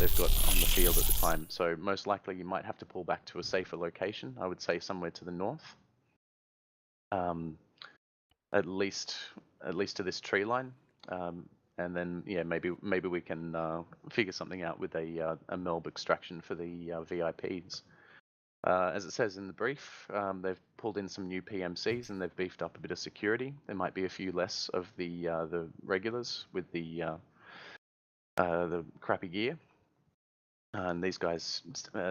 they've got on the field at the time. So most likely you might have to pull back to a safer location. I would say somewhere to the north. At least to this tree line. And then yeah, maybe we can figure something out with a MELB extraction for the VIPs. As it says in the brief, they've pulled in some new PMCs and they've beefed up a bit of security. There might be a few less of the regulars with the crappy gear. And these guys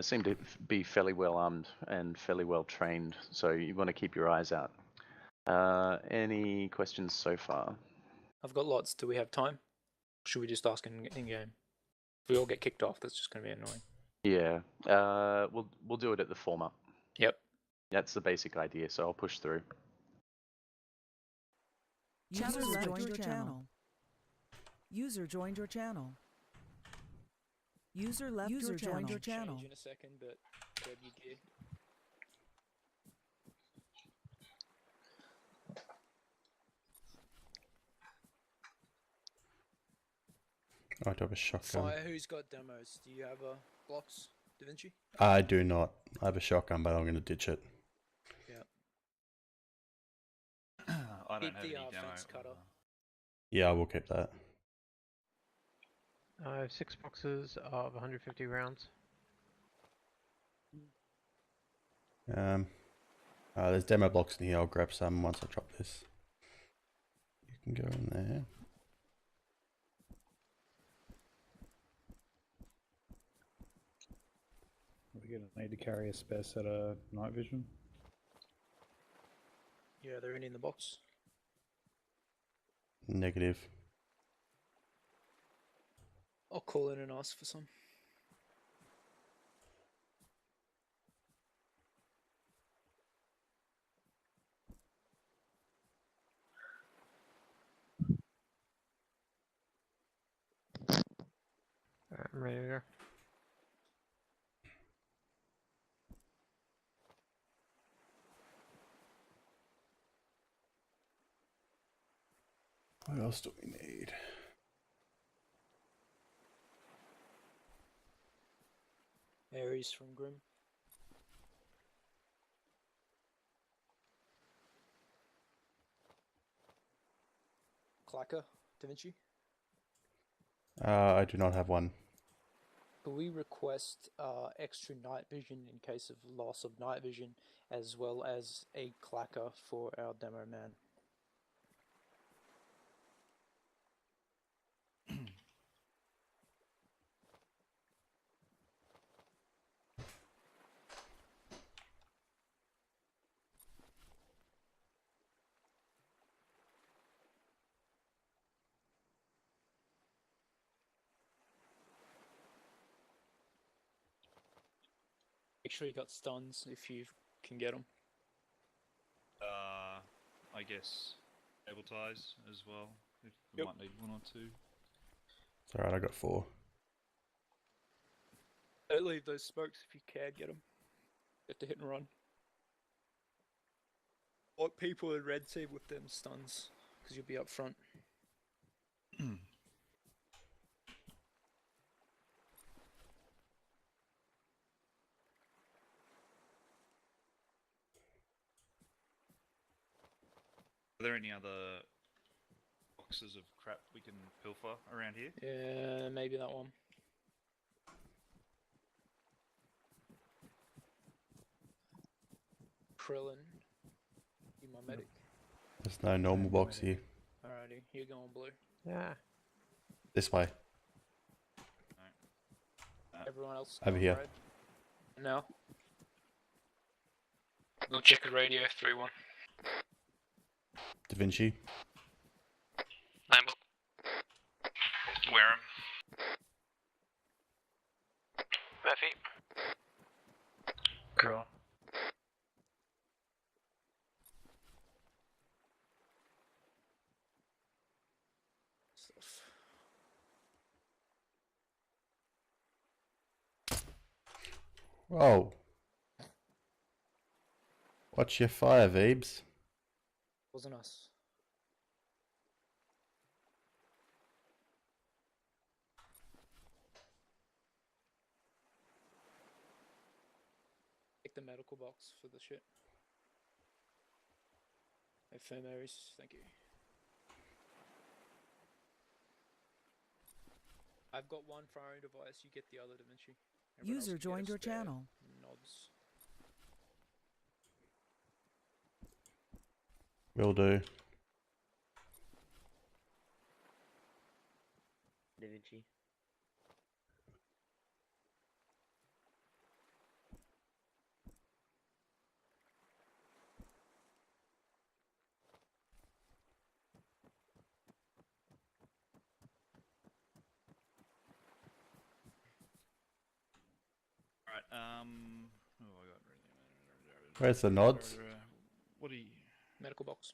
seem to be fairly well armed and fairly well trained, so you want to keep your eyes out. Any questions so far? I've got lots. Do we have time? Should we just ask in game? If we all get kicked off, that's just going to be annoying. Yeah, we'll do it at the form-up. Yep. That's the basic idea, so I'll push through. User joined your channel. User joined your channel. User left your channel. Joined your channel. Change in a second, but grab your gear. I do have a shotgun. Fire, who's got demos? Do you have blocks, Da Vinci? I do not. I have a shotgun, but I'm going to ditch it. Yeah. I don't have Keep any the demo. fence cutter. Yeah, I will keep that. I have 6 boxes of 150 rounds. There's demo blocks in here. I'll grab some once I drop this. You can go in there. We're going to need to carry a spare set of night vision. Yeah, they're in the box. Negative. I'll call in and ask for some. Alright, I'm ready to go. What else do we need? Aries from Grim. Clacker, Da Vinci. I do not have one. Could we request extra night vision in case of loss of night vision, as well as a clacker for our demo man? Make sure you got stuns if you can get them. I guess cable ties as well. If we Yep. might need one or two. It's alright, I got 4. Don't leave those smokes if you can get them. You have to hit and run. What people in red team with them stuns, because you'll be up front. Are there any other boxes of crap we can pilfer around here? Yeah, maybe that one. Krillin, you my medic. There's no normal box here. Alrighty, you're going blue. Yeah. This way. Everyone else Over going here. red. No. We'll check the radio 3-1. Da Vinci. Lambo. Wareham. Murphy. Cool. Stuff. Whoa. Watch your fire, Veebs. Wasn't us. Take the medical box for the shit. Ephemeris, thank you. I've got one firing device, you get the other, Da Vinci. Everyone else User can get a joined your spare channel. Nods. Will do. Da Vinci. Alright, oh I got Where's the nods? What do you... Medical box.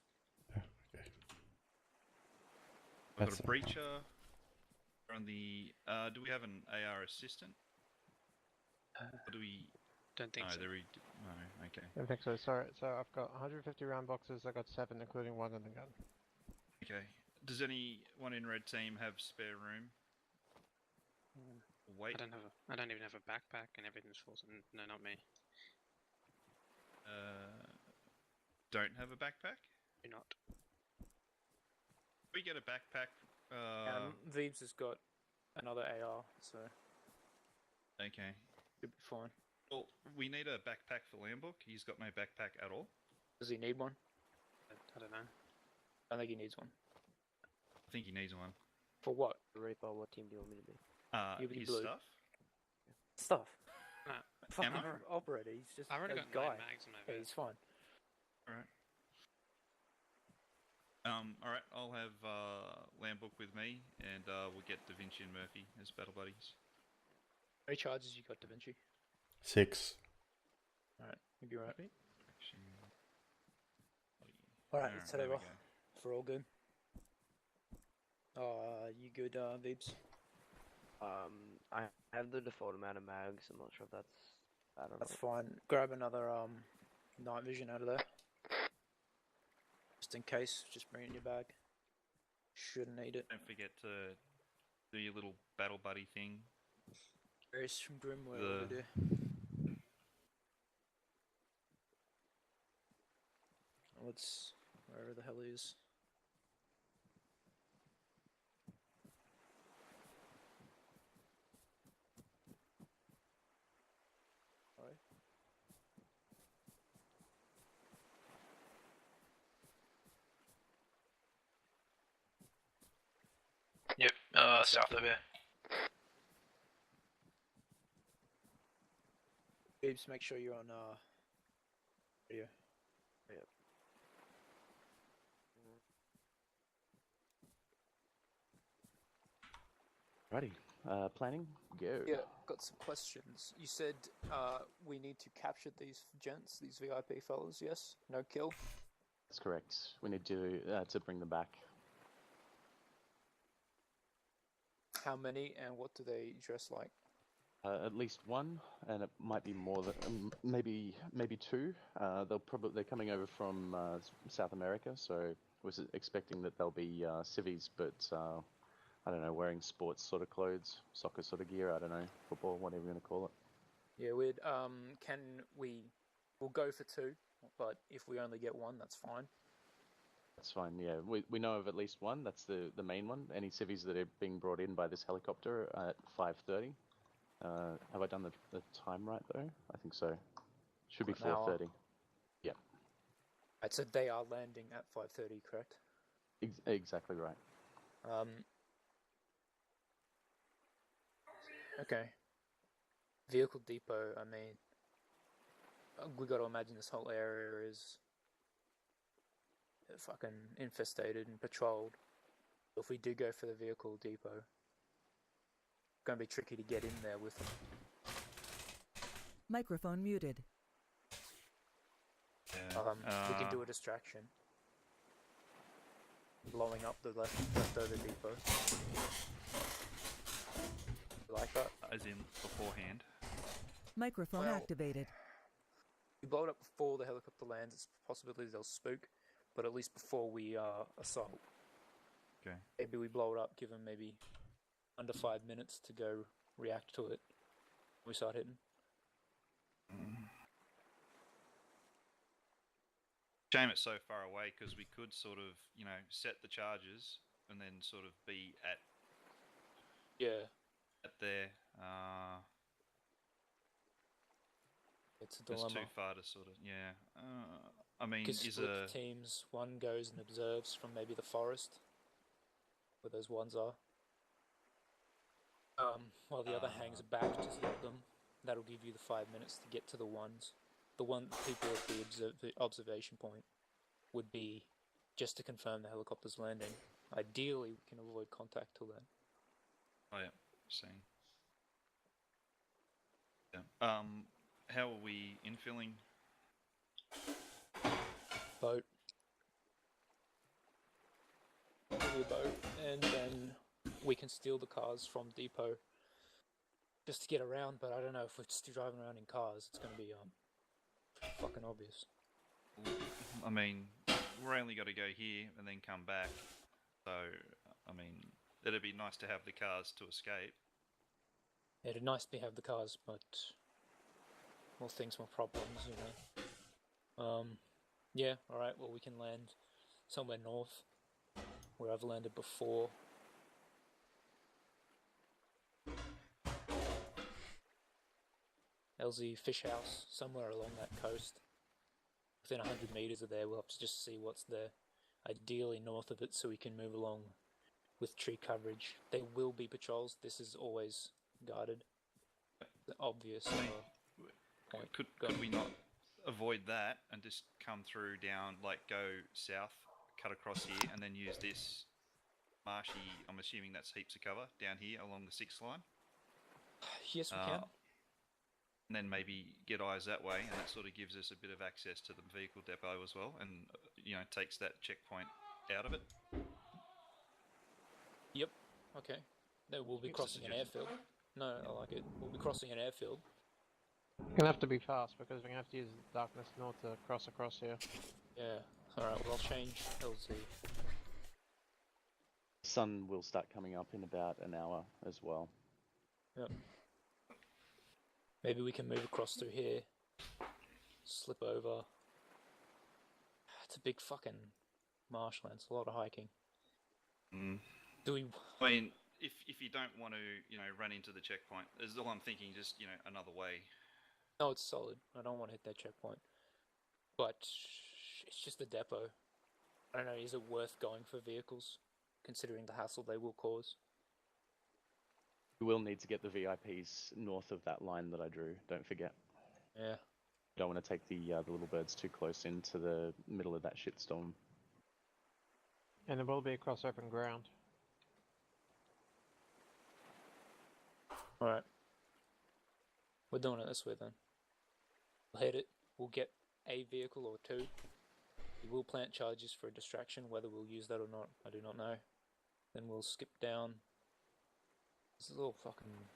Okay. I've got That's a breacher. On the... do we have an AR assistant? Or do we... Don't think no, so. no, okay. I don't think so. Sorry. So I've got 150 round boxes. I got 7, including one in the gun. Okay. Does anyone in red team have spare room? Wait. I don't even have a backpack, and everything's full. No, not me. Don't have a backpack? You're not. We get a backpack. Veebs has got another AR, so Okay. should be fine. Well, we need a backpack for Lambok. He's got no backpack at all. Does he need one? I don't know. I think he needs one. I think he needs one. For what? Reaper, what team do you want me to be? You'll be His blue. stuff. Stuff. No. Fucking Ammo? operator, he's just I've already a got guy. 9 mags in my Yeah, vest. he's fine. Alright. Alright, I'll have Lambok with me, and we'll get Da Vinci and Murphy as battle buddies. How many charges you got, Da Vinci? 6. Alright, you'll be right. Action. Alright, Alright, so there we over. go. For all good. You good, Veebs? I have the default amount of mags. I'm not sure if that's. I don't That's know. fine. Grab another night vision out of there. Just in case, just bring it in your bag. Shouldn't need it. Don't forget to do your little battle buddy thing. Various Grimware The- over there. Let's wherever the hell he is. Sorry. Yep, south of here. Babes, make sure you're on radio. Righty. Planning? Go. Yeah, got some questions. You said we need to capture these gents, these VIP fellas, yes? No kill? That's correct. We need to bring them back. How many and what do they dress like? At least one, and it might be more than maybe 2. They're coming over from South America, so was expecting that they'll be civvies, but I don't know, wearing sports sort of clothes, soccer sort of gear. I don't know, football, whatever you want to call it. Yeah, we'll go for 2, but if we only get 1, that's fine. That's fine. Yeah, we know of at least one. That's the main one. Any civvies that are being brought in by this helicopter at 5:30. Have I done the time right though? I think so. Should be An hour. 4:30. Yeah. Right, so they are landing at 5:30, correct? Exactly right. Okay. Vehicle depot, I mean, we got to imagine this whole area is fucking infestated and patrolled. If we do go for the vehicle depot, it's going to be tricky to get in there with them. Microphone muted. We can do a distraction. Blowing up the leftover depot. You like that? As in beforehand. Microphone Well- activated. We blow it up before the helicopter lands. It's a possibility they'll spook, but at least before we assault. Okay. Maybe we blow it up, give them maybe under 5 minutes to go react to it. We start hitting. Shame it's so far away because we could sort of, you know, set the charges and then sort of be at there. It's a It's dilemma. too far to sort of, yeah. I mean, Could is split a the teams. One goes and observes from maybe the forest, where those ones are. While the other hangs back to split them. That'll give you the 5 minutes to get to the ones. The people at the observation point would be just to confirm the helicopter's landing. Ideally, we can avoid contact till then. oh yeah, seeing. Yeah. How are we infilling? Boat. Maybe a boat, and then we can steal the cars from depot just to get around. But I don't know if we're just driving around in cars. It's going to be fucking obvious. I mean, we're only got to go here and then come back. So, I mean, it'd be nice to have the cars to escape. It'd nice to have the cars, but more things, more problems, you know. Yeah, alright, well, we can land somewhere north, where I've landed before. LZ Fish House, somewhere along that coast. Within 100 meters of there, we'll have to just see what's there. Ideally north of it, so we can move along with tree coverage. There will be patrols. This is always guarded. The obvious point. Could we not avoid that and just come through down, like go south, cut across here, and then use this marshy, I'm assuming that's heaps of cover, down here along the 6th line? Yes, we can. And then maybe get eyes that way, and that sort of gives us a bit of access to the vehicle depot as well, and, you know, takes that checkpoint out of it. Yep, okay. No, we'll be crossing an airfield. No, I like it. We'll be crossing an airfield. You're gonna have to be fast because we're gonna have to use darkness north to cross across here. Yeah, alright, well, I'll change LZ. Sun will start coming up in about an hour as well. Yep. Maybe we can move across through here. Slip over. It's a big fucking marshland. It's a lot of hiking. Do we... I mean, if you don't want to, you know, run into the checkpoint, is all I'm thinking, just, you know, another way. No, it's solid. I don't want to hit that checkpoint. But it's just a depot. I don't know, is it worth going for vehicles, considering the hassle they will cause? We will need to get the VIPs north of that line that I drew, don't forget. Yeah. Don't want to take the little birds too close into the middle of that shitstorm. And it will be across open ground. Alright. We're doing it this way then. We'll hit it. We'll get a vehicle or two. We will plant charges for a distraction. Whether we'll use that or not, I do not know. Then we'll skip down. This little fucking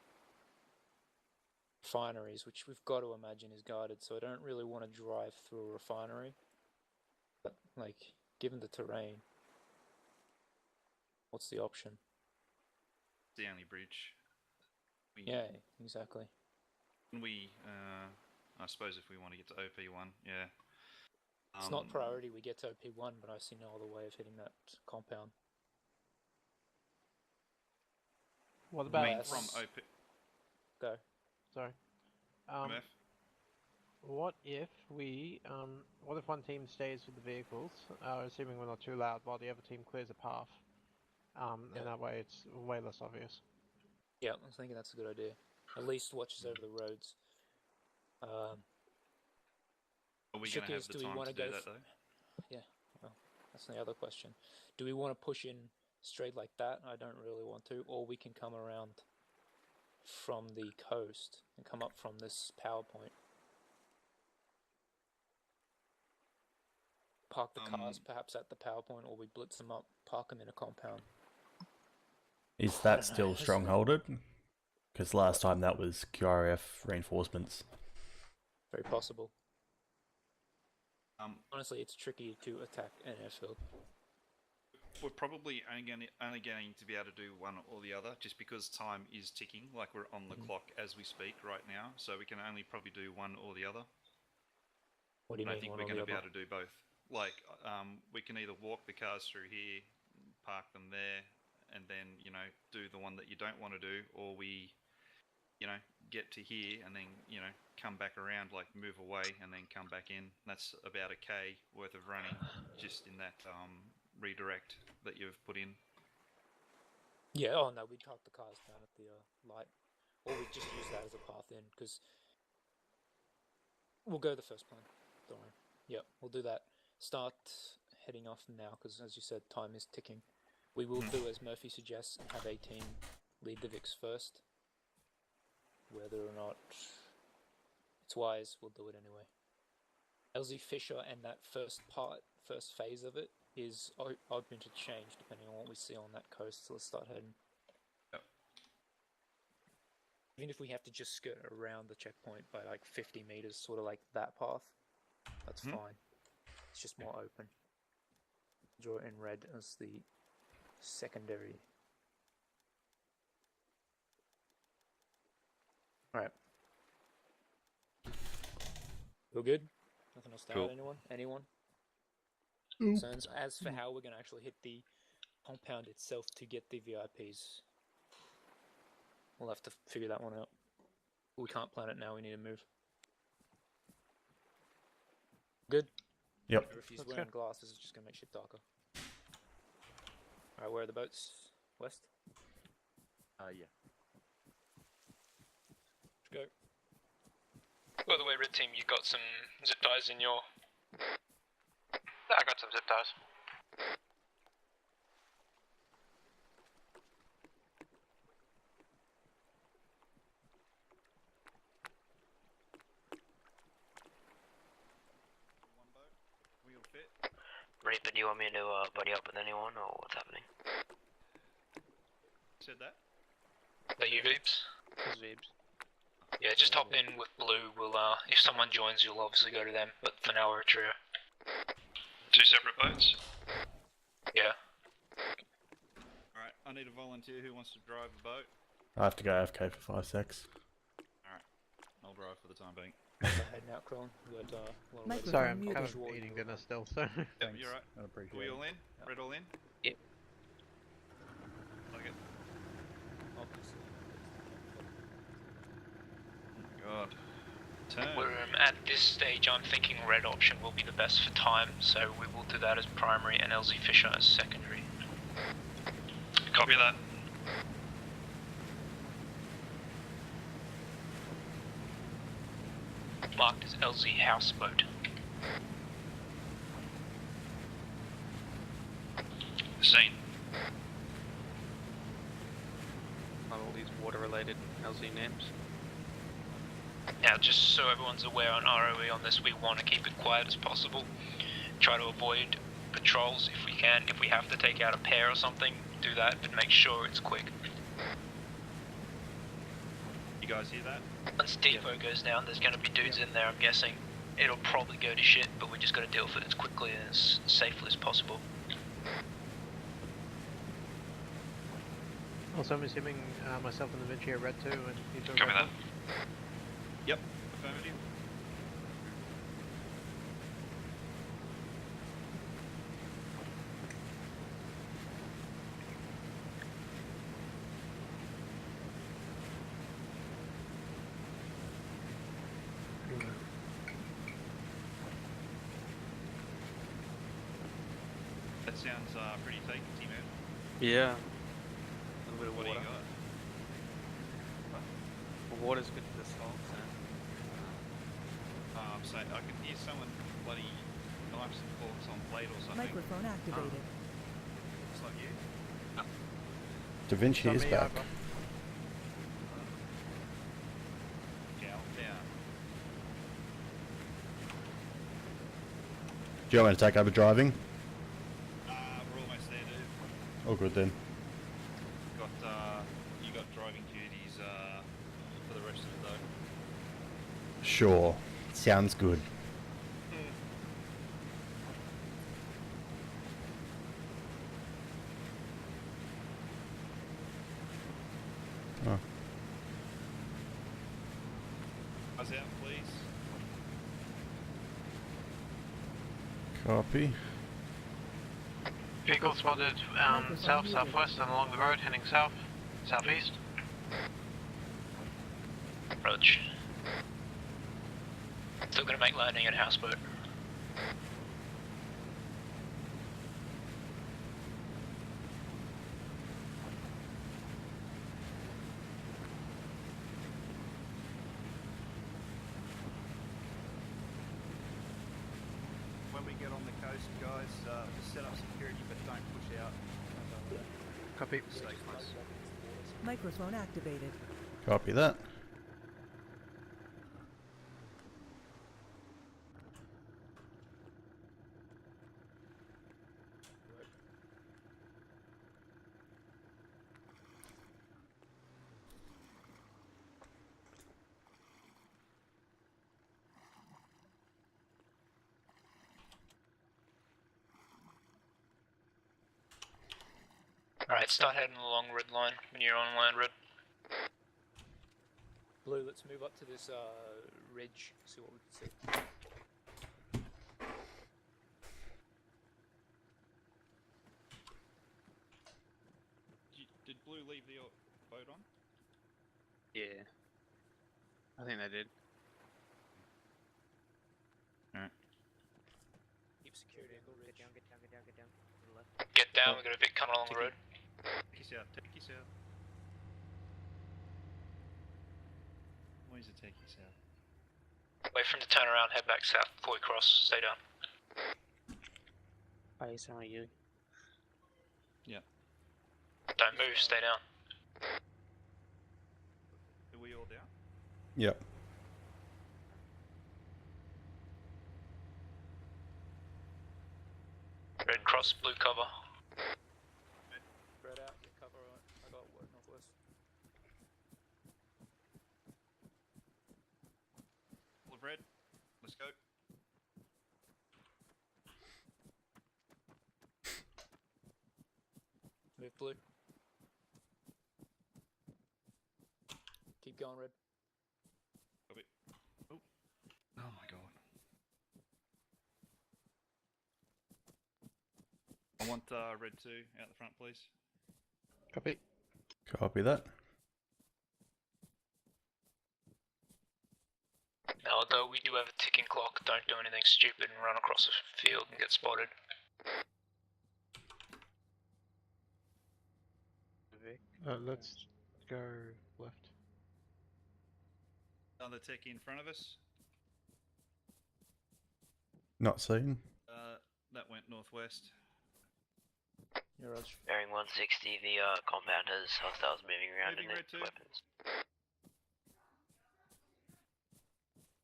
refineries, which we've got to imagine is guarded, so I don't really want to drive through a refinery. But, like, given the terrain, what's the option? The only bridge. Yeah, exactly. I suppose if we want to get to OP1, yeah. It's not priority we get to OP1, but I see no other way of hitting that compound. What about... I mean, from OP... Go. Sorry. MF? What if we... what if one team stays with the vehicles, assuming we're not too loud, while the other team clears a path? And that way it's way less obvious. Yeah, I was thinking that's a good idea. At least watches over the roads. Are we going to have the time to do that, though? Yeah, well, that's the other question. Do we want to push in straight like that? I don't really want to. Or we can come around from the coast and come up from this power point. Park the cars perhaps at the power point, or we blitz them up, park them in a compound. Is that still strongholded? Because last time that was QRF reinforcements. Very possible. Honestly, it's tricky to attack an airfield. We're probably only going to be able to do one or the other, just because time is ticking, like we're on the clock as we speak right now, so we can only probably do one or the other. What do you mean? I think we're going to be able to do both. like we can either walk the cars through here, park them there, and then do the one that you don't want to do, or we get to here and then come back around, like move away and then come back in. That's about a K worth of running just in that redirect that you've put in. Yeah, oh no, we'd park the cars down at the light. Or we'd just use that as a path in, because we'll go the first plan. Don't worry. Yep, we'll do that. Start heading off now, because as you said, time is ticking. We will do as Murphy suggests and have a team lead the Vix first. Whether or not it's wise, we'll do it anyway. LZ Fisher and that first phase of it is open to change depending on what we see on that coast, so let's start heading. Yep. Even if we have to just skirt around the checkpoint by like 50 meters, sort of like that path, that's fine. It's just more open. Draw it in red as the secondary. Alright. We're good? Nothing else to add, anyone? Anyone? Concerns? As for how we're going to actually hit the compound itself to get the VIPs, we'll have to figure that one out. We can't plan it now, we need to move. Good? Yep. Or if he's wearing glasses, it's just going to make shit darker. Alright, where are the boats? West? Yeah. Let's go. By the way, Red Team, you got some zip ties in your... I got some zip ties. One boat. We all fit. Reaper, do you want me to buddy up with anyone, or what's happening? Said that. Are you Veebs? It's Vibes. Yeah, just hop in with Blue. We'll if someone joins, you'll obviously go to them. But for now, we're a trio. 2 separate boats. Yeah. All right. I need a volunteer who wants to drive the boat. I have to go AFK for 5 secs. All right. I'll drive for the time being. Heading out, Krillin. We got a lot of Microphone Sorry, I'm muted. kind of eating dinner still, so... Yep, Thanks. you're right. I appreciate Are we it. all in? Red all in? Yep. Like it. obviously. God. Turn. We're at this stage. I'm thinking red option will be the best for time, so we will do that as primary and LZ Fisher as secondary. Copy that. Marked as LZ houseboat. Scene. Not all these water-related LZ names. Now, just so everyone's aware on ROE on this, we want to keep it quiet as possible. Try to avoid patrols if we can. If we have to take out a pair or something, do that, but make sure it's quick. You guys hear that? Once depot goes down, there's going to be dudes in there, I'm guessing. It'll probably go to shit, but we just got to deal with it as quickly and as safely as possible. Also, I'm assuming myself and the Vinci are red too, and you two are Copy red that. Yep. Affirmative. That sounds pretty taken, T-Man. Yeah. A little bit of What do you water. got? Well, water's good for the salts, So I can hear someone bloody knives and forks on plate or something. Microphone activated. Looks like you. Da Vinci Not is me back. either. Gal down. Do you want me to take over driving? We're almost there, dude. All good then. You got driving duties for the rest of it though. Sure. Sounds good. Oh. Eyes out, please. Copy. Vehicle spotted south, southwest and along the road, heading south, southeast. Roach. Still gonna make landing at houseboat. When we get on the coast, guys, just set up security, but don't push out. Copy. Stay close. Microphone activated. Copy that. Alright, start heading along red line when you're on land, red. Blue, let's move up to this ridge, see what we can see. Did Blue leave the boat on? Yeah. I think they did. Alright. Keep security on the ridge. Get down. To the left. Get down, we've got a bit coming along the road. Take us out, take us out. Where's the take us out? Wait for him to turn around, head back south before we cross, stay down. Base, how are you? Yeah. Don't move, stay down. Are we all down? Yep. Red cross, blue cover. Spread out, get cover on. I got what, northwest. Full of red. Let's go. Move blue. Keep going, red. Copy. Oh. Oh my god. I want red 2 out the front, please. Copy. Copy that. Now, although we do have a ticking clock, don't do anything stupid and run across the field and get spotted. Let's go left. Another techie in front of us. Not seen. That went northwest. You're Roach. Bearing 160, the compound has hostiles moving around Moving in red their too. weapons.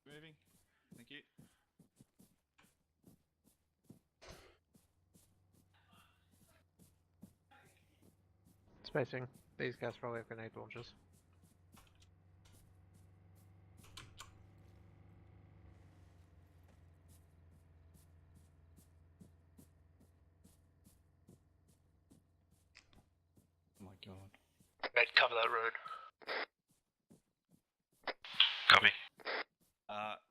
Moving. Thank you. Spacing. These guys probably have grenade launchers. Oh my god. Red, cover that road. Copy.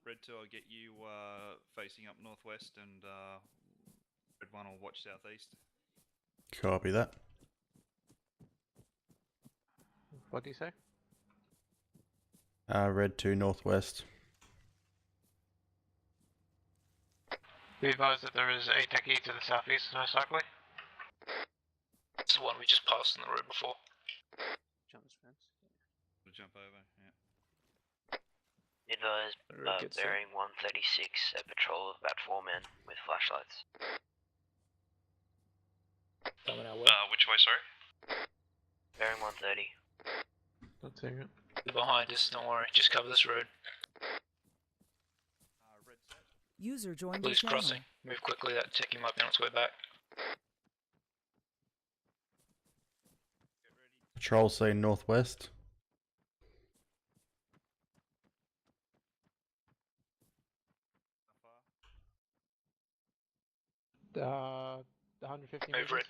Red 2, I'll get you facing up northwest, and red 1 will watch southeast. Copy that. What do you say? Red 2 northwest. Be advised that there is a techie to the southeast, most likely. It's the one we just passed on the road before. Jump this fence. We'll jump over, yeah. Advised, Road gets bearing 136, a patrol of about 4 men with flashlights. Coming our way. Which way, sorry? Bearing 130. Not seeing it. Behind us, don't worry, just cover this road. Red set. User joined your Blue's channel. crossing. Move quickly, that ticking might be on its way back. Get ready. Patrol scene northwest. How far? 150 Move meters. red.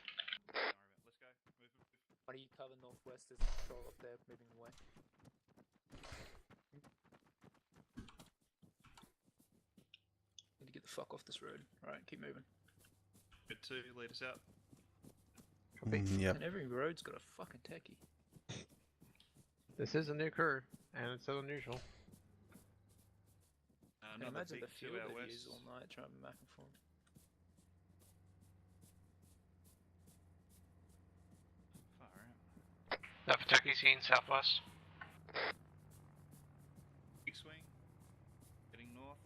Don't worry about it. Let's go. Move. Why do you cover northwest? There's a patrol up there moving away. Need to get the fuck off this road. Alright, keep moving. Red 2, lead us out. Yep. And every road's got a fucking techie. This is a new crew, and it's so unusual. I can imagine the fuel they've used all night trying to back and forth. Far out. That Kentucky scene southwest. Big swing. Heading north.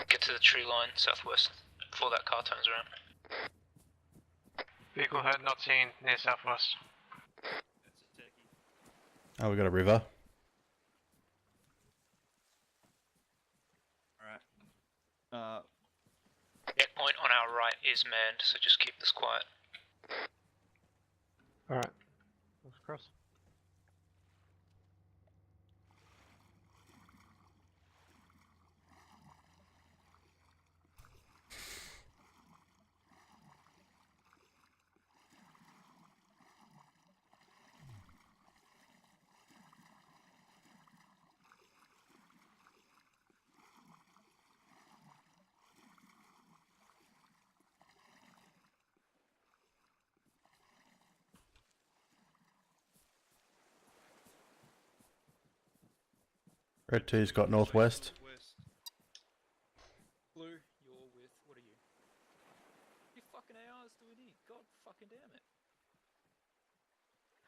Get to the tree line southwest before that car turns around. Vehicle heard not seen near southwest. That's a techie. Oh, we got a river. Alright. Checkpoint on our right is manned, so just keep this quiet. Alright. Let's cross. Red 2's got northwest. Blue, you're with, what are you? How many fucking ARs do we need? God fucking damn it.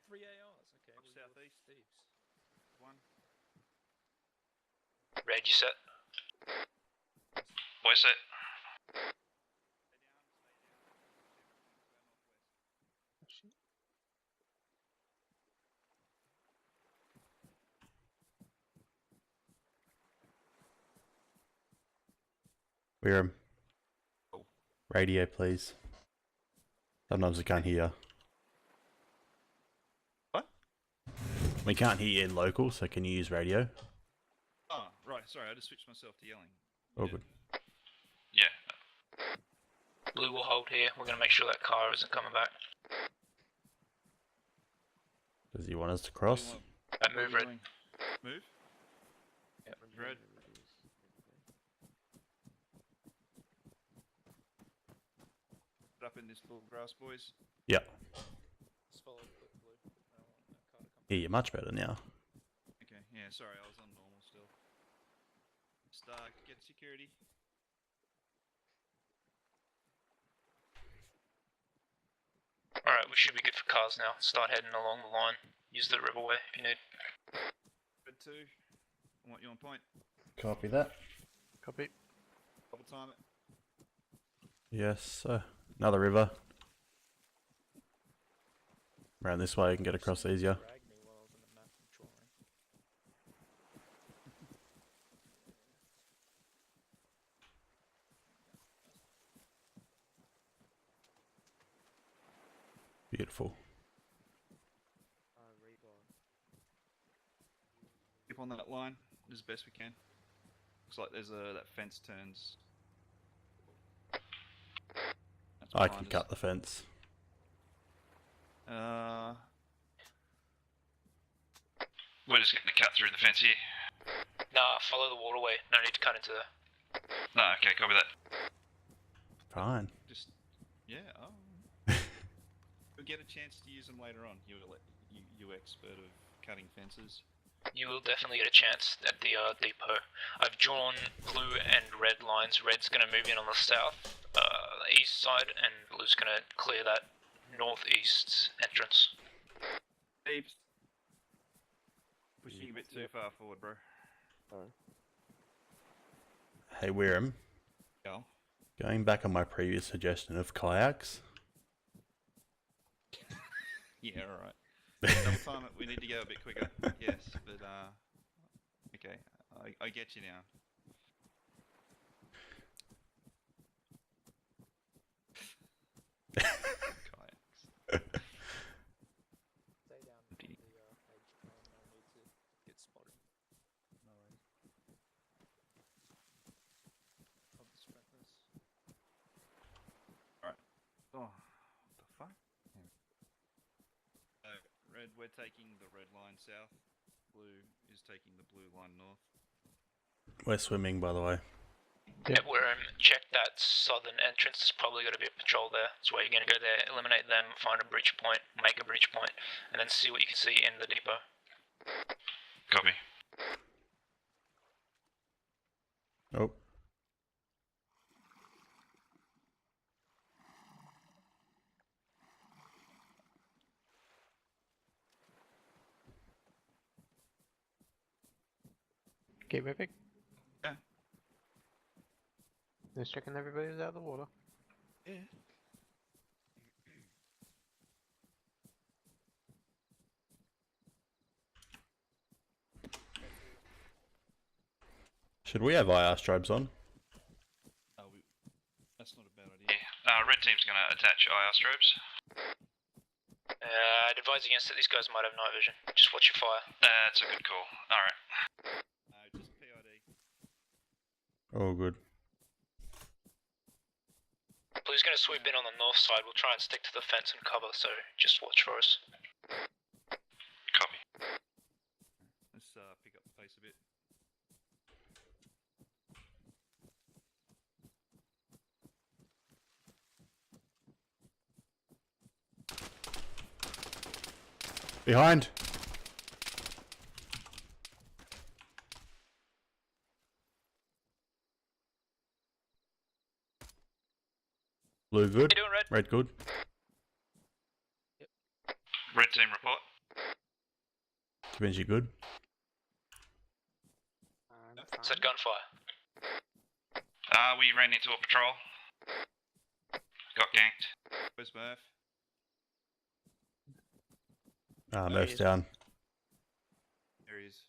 3 ARs, okay. Watch southeast. Thieves. 1. Red, you set? Boy set. We're radio, please. Sometimes we can't hear. What? We can't hear you in local, so can you use radio? Oh, right. Sorry, I just switched myself to yelling. Oh, good. Yeah. Blue will hold here. We're going to make sure that car isn't coming back. Does he want us to cross? Move red. Move? Yep. Red. Up in this little grass, boys. Yep. Just follow the blue. I don't want that car to come. Hear you much better now. Okay, yeah, sorry, I was on normal still. Stark, get security. Alright, we should be good for cars now. Start heading along the line. Use the riverway if you need. Red 2, I want you on point. Copy that. Copy. Double time it. Yes, sir. Another river. Around this way, you can get across easier. Dragged me while I was on the map drawing. Beautiful. Keep on that line as best we can. Looks like there's that fence turns. That's I behind can us. cut the fence. We're just getting to cut through the fence here. Nah, follow the waterway. No need to cut into there. No, okay, copy that. Fine. Just, yeah, oh. We'll get a chance to use them later on. You expert of cutting fences. You will definitely get a chance at the depot. I've drawn blue and red lines. Red's going to move in on the south, the east side, and blue's going to clear that northeast entrance. Deeps. Pushing a bit too far forward, bro. Hey, Wirram. Go. Going back on my previous suggestion of kayaks. Yeah, alright. Double time it, we need to go a bit quicker. Yes, but okay, I get you now. Kayaks. Stay down on the edge train. No need to get spotted. No worries. I'll just sprint this. Alright. Oh, what the fuck? So, red, we're taking the red line south. Blue is taking the blue line north. We're swimming, by the way. Yeah, we're check that southern entrance. There's probably got to be a patrol there. That's where you're going to go there, eliminate them, find a breach point, make a breach point, and then see what you can see in the depot. Copy. Oh. Keep moving. Yeah. Just checking everybody's out of the water. Yeah. Should we have IR strobes on? That's not a bad idea. Yeah. Red team's going to attach IR strobes. I'd advise against it. These guys might have night vision. Just watch your fire. That's a good call. Alright. Just PID. Oh, good. Blue's going to sweep in on the north side. We'll try and stick to the fence and cover, so just watch for us. Copy. Let's pick up the pace a bit. Behind! Blue good. You doing, Red? Red good. Red team report. Benji good. Said gunfire. We ran into a patrol. Got ganked. Where's Murph? Murph's down. There he is.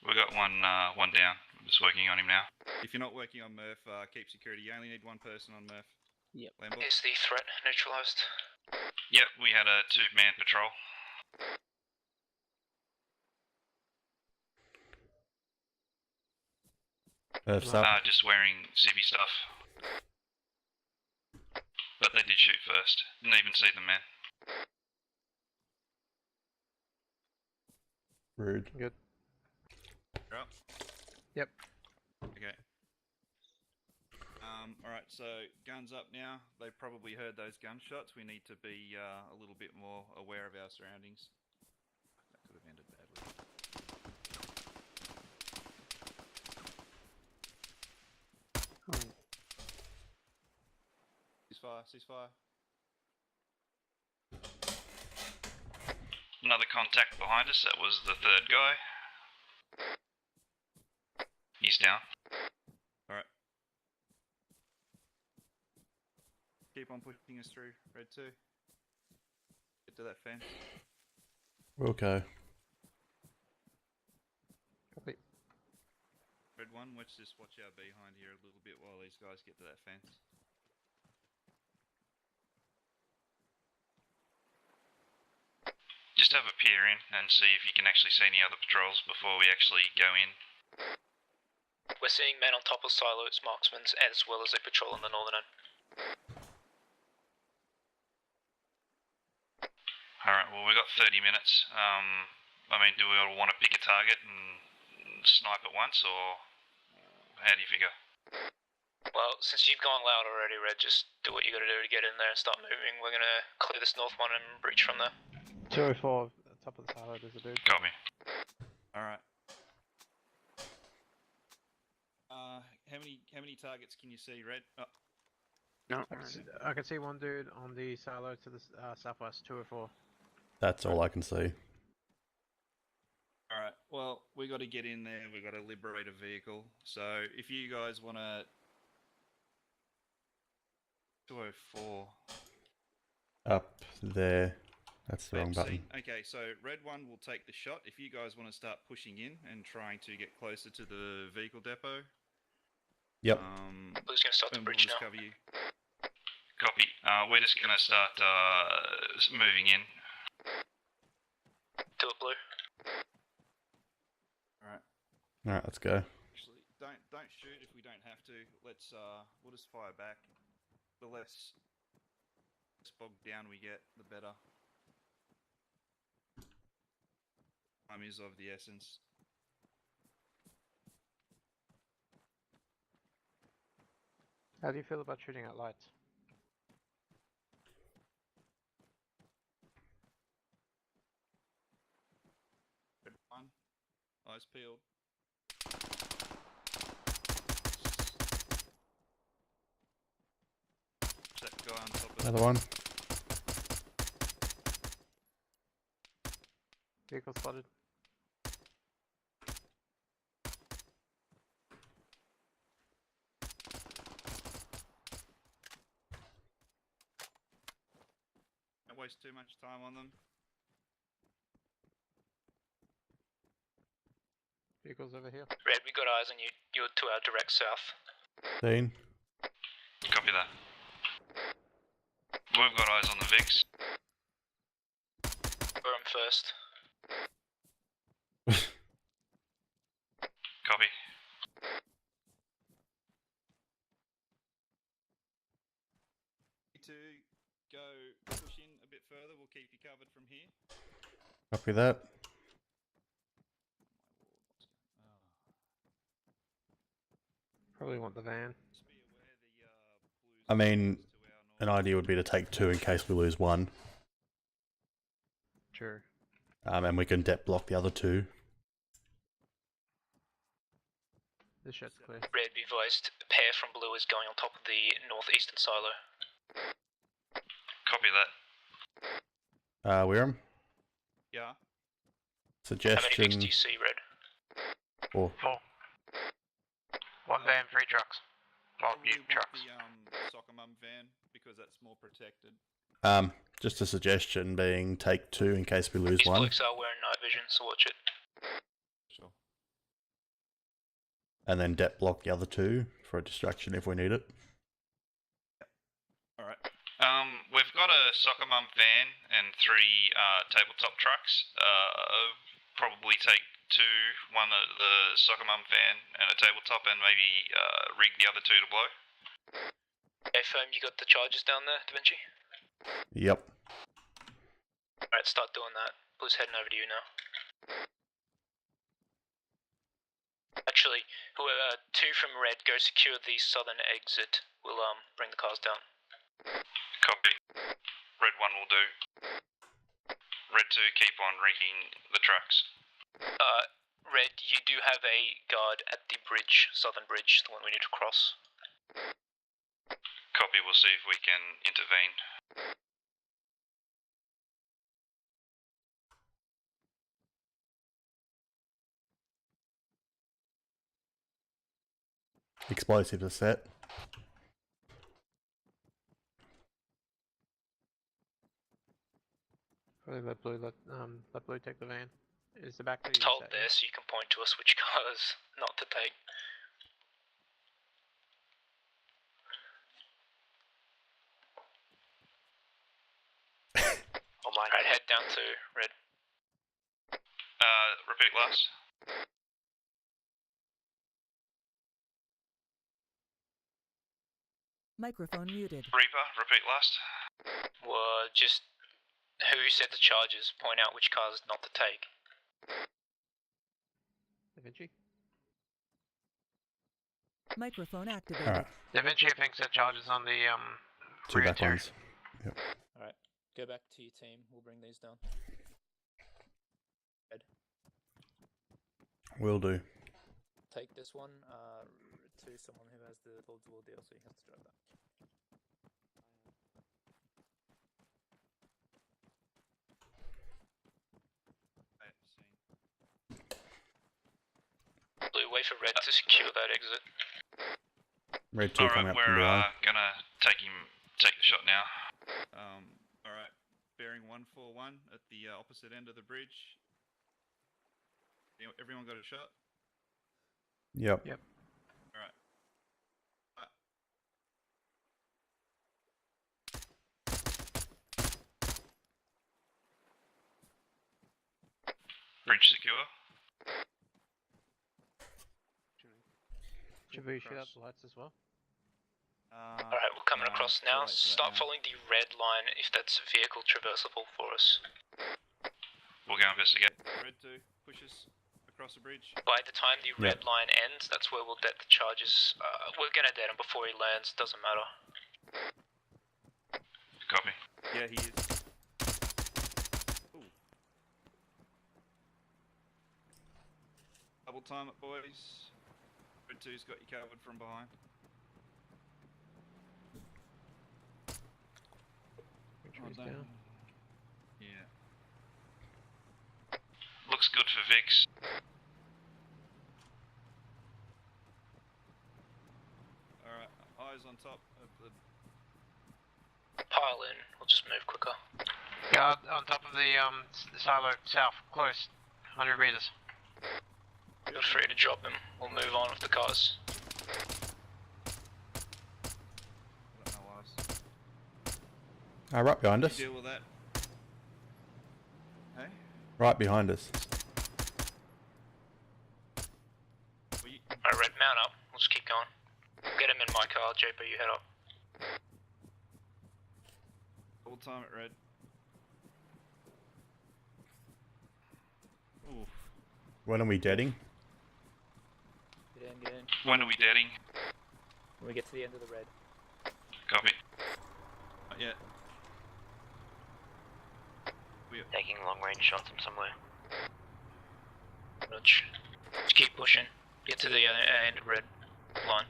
We got one down. I'm just working on him now. If you're not working on Murph, keep security. You only need one person on Murph. Yep. Lambert? Is the threat neutralized? Yep, we had a 2-man patrol. Murph's up. Just wearing civvy stuff. But they did shoot first. Didn't even see them, man. Rude. Good. You're up? Yep. Okay. Alright, so guns up now. They've probably heard those gunshots. We need to be a little bit more aware of our surroundings. That could have ended badly. Ceasefire. Another contact behind us. That was the third guy. He's down. Alright. Keep on pushing us through, Red 2. Get to that fence. Okay. Copy. Red 1, let's just watch our behind here a little bit while these guys get to that fence. Just have a peer in and see if you can actually see any other patrols before we actually go in. We're seeing men on top of silos, marksmen, as well as a patrol on the northern end. Alright, well we've got 30 minutes. I mean, do we all want to pick a target and snipe at once, or how do you figure? Well, since you've gone loud already, Red, just do what you gotta do to get in there and start moving. We're gonna clear this north one and breach from there. 204, top of the silo, there's a dude. Copy. Alright. How many targets can you see, Red? Oh. No. I can see one dude on the silo to the southwest, 204. That's all I can see. Alright, well, we got to get in there, we got to liberate a vehicle. So, if you guys want to... 204. Up there. That's the wrong See, button. okay, so Red 1 will take the shot. If you guys want to start pushing in and trying to get closer to the vehicle depot... Yep. Blue's gonna start the we'll breach just now. cover you. Copy. We're just going to start moving in. Do it, Blue. Alright. Alright, let's go. Actually, don't shoot if we don't have to. Let's we'll just fire back. The less bogged down we get, the better. Time is of the essence. How do you feel about shooting at lights? Red 1. Eyes peeled. That guy on top of Another one. Vehicle spotted. Don't waste too much time on them. Vehicles over here. Red, we got eyes on you. You're to our direct south. Seen. Copy that. We've got eyes on the VIX. We're on first. Copy. To go push in a bit further, we'll keep you covered from here. Copy that. Probably want the van. Just be aware the blues I mean, to our an north. idea would be to take 2 in case we lose 1. Sure. And we can depth block the other 2. This shit's clear. Red, be advised. A pair from blue is going on top of the northeastern silo. Copy that. Weirham? Yeah. How many Suggestion. VIX do you see, Red? 4. 4. 1 van, 3 trucks. Well, Probably you want trucks. the soccer mum van because that's more protected. Just a suggestion being take 2 in case we lose These 1. blokes are wearing night vision, so watch it. Sure. And then depth block the other 2 for a distraction if we need it. Alright. We've got a soccer mum van and 3 tabletop trucks. Probably take 2, one of the soccer mum van and a tabletop, and maybe rig the other 2 to blow. Okay, firm, you got the charges down there, Da Vinci? Yep. Alright, start doing that. Blue's heading over to you now. Actually, whoever 2 from red, go secure the southern exit. We'll bring the cars down. Copy. Red 1 will do. Red 2, keep on rigging the trucks. Red, you do have a guard at the bridge, southern bridge, the one we need to cross. Copy, we'll see if we can intervene. Explosives are set. Probably let blue take the van. Is the back to you Told set, there, so you can point to us which cars not to take. Oh my. Alright, head down to red. Repeat last. Microphone muted. Reaper, repeat last. Well, just who set the charges, point out which cars not to take. Da Vinci? Microphone activated. Alright. Da Vinci thinks that charges on the 2 rear back turn. ones. Yep. Alright, go back to your team. We'll bring these down. Red, Will do. take this one to someone who has the Lord's War DLC. Has to drive that. Blue, wait for red to secure that exit. Red 2 coming Alright, up from we're behind. gonna take the shot now. Alright, bearing 141 at the opposite end of the bridge. Everyone got a shot? Yep. Yep. Alright. Bridge secure. Should we shoot out the lights as well? Alright, we're coming across now. Start following the red line if that's vehicle traversable for us. We'll go investigate. Red 2 pushes across the bridge. By the time the red line ends, that's where we'll dead the charges. We're gonna dead him before he lands, doesn't matter. Copy. Yeah, he is. Ooh. Double time it, boys. Red 2's got you covered from behind. Trees down. Yeah. Looks good for Vix. Alright, eyes on top of the... Pile in, we'll just move quicker. Yeah, on top of the silo south, close, 100 meters. Feel free to drop him. We'll move on with the cars. I don't know eyes. Right behind us. Deal with that. Hey? Right behind us. Alright, Red, mount up. We'll just keep going. Get him in my car, JP, you head up. Double time it, Red. Oof. When are we deading? Get in, get in. When are we deading? When we get to the end of the red. Copy. Not yet. Taking long range shots from somewhere. Just keep pushing. Get to the end of red line.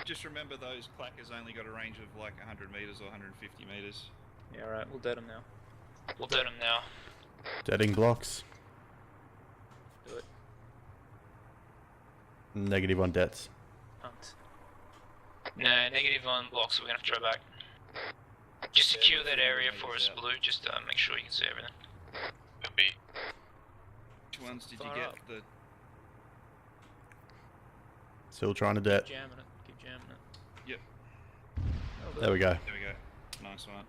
Just remember those clackers only got a range of like 100 meters or 150 meters. Yeah, alright, we'll dead him now. We'll dead him now. Deading blocks. Do it. Negative on debts. Pumped. No, negative on blocks, we're gonna have to try back. Just secure that area for us, Blue, just make sure you can see everything. Copy. Which ones did you Fire get? up. The Still trying to debt. Keep jamming it, keep jamming it. Yep. Oh, There we go. There we go. Nice one.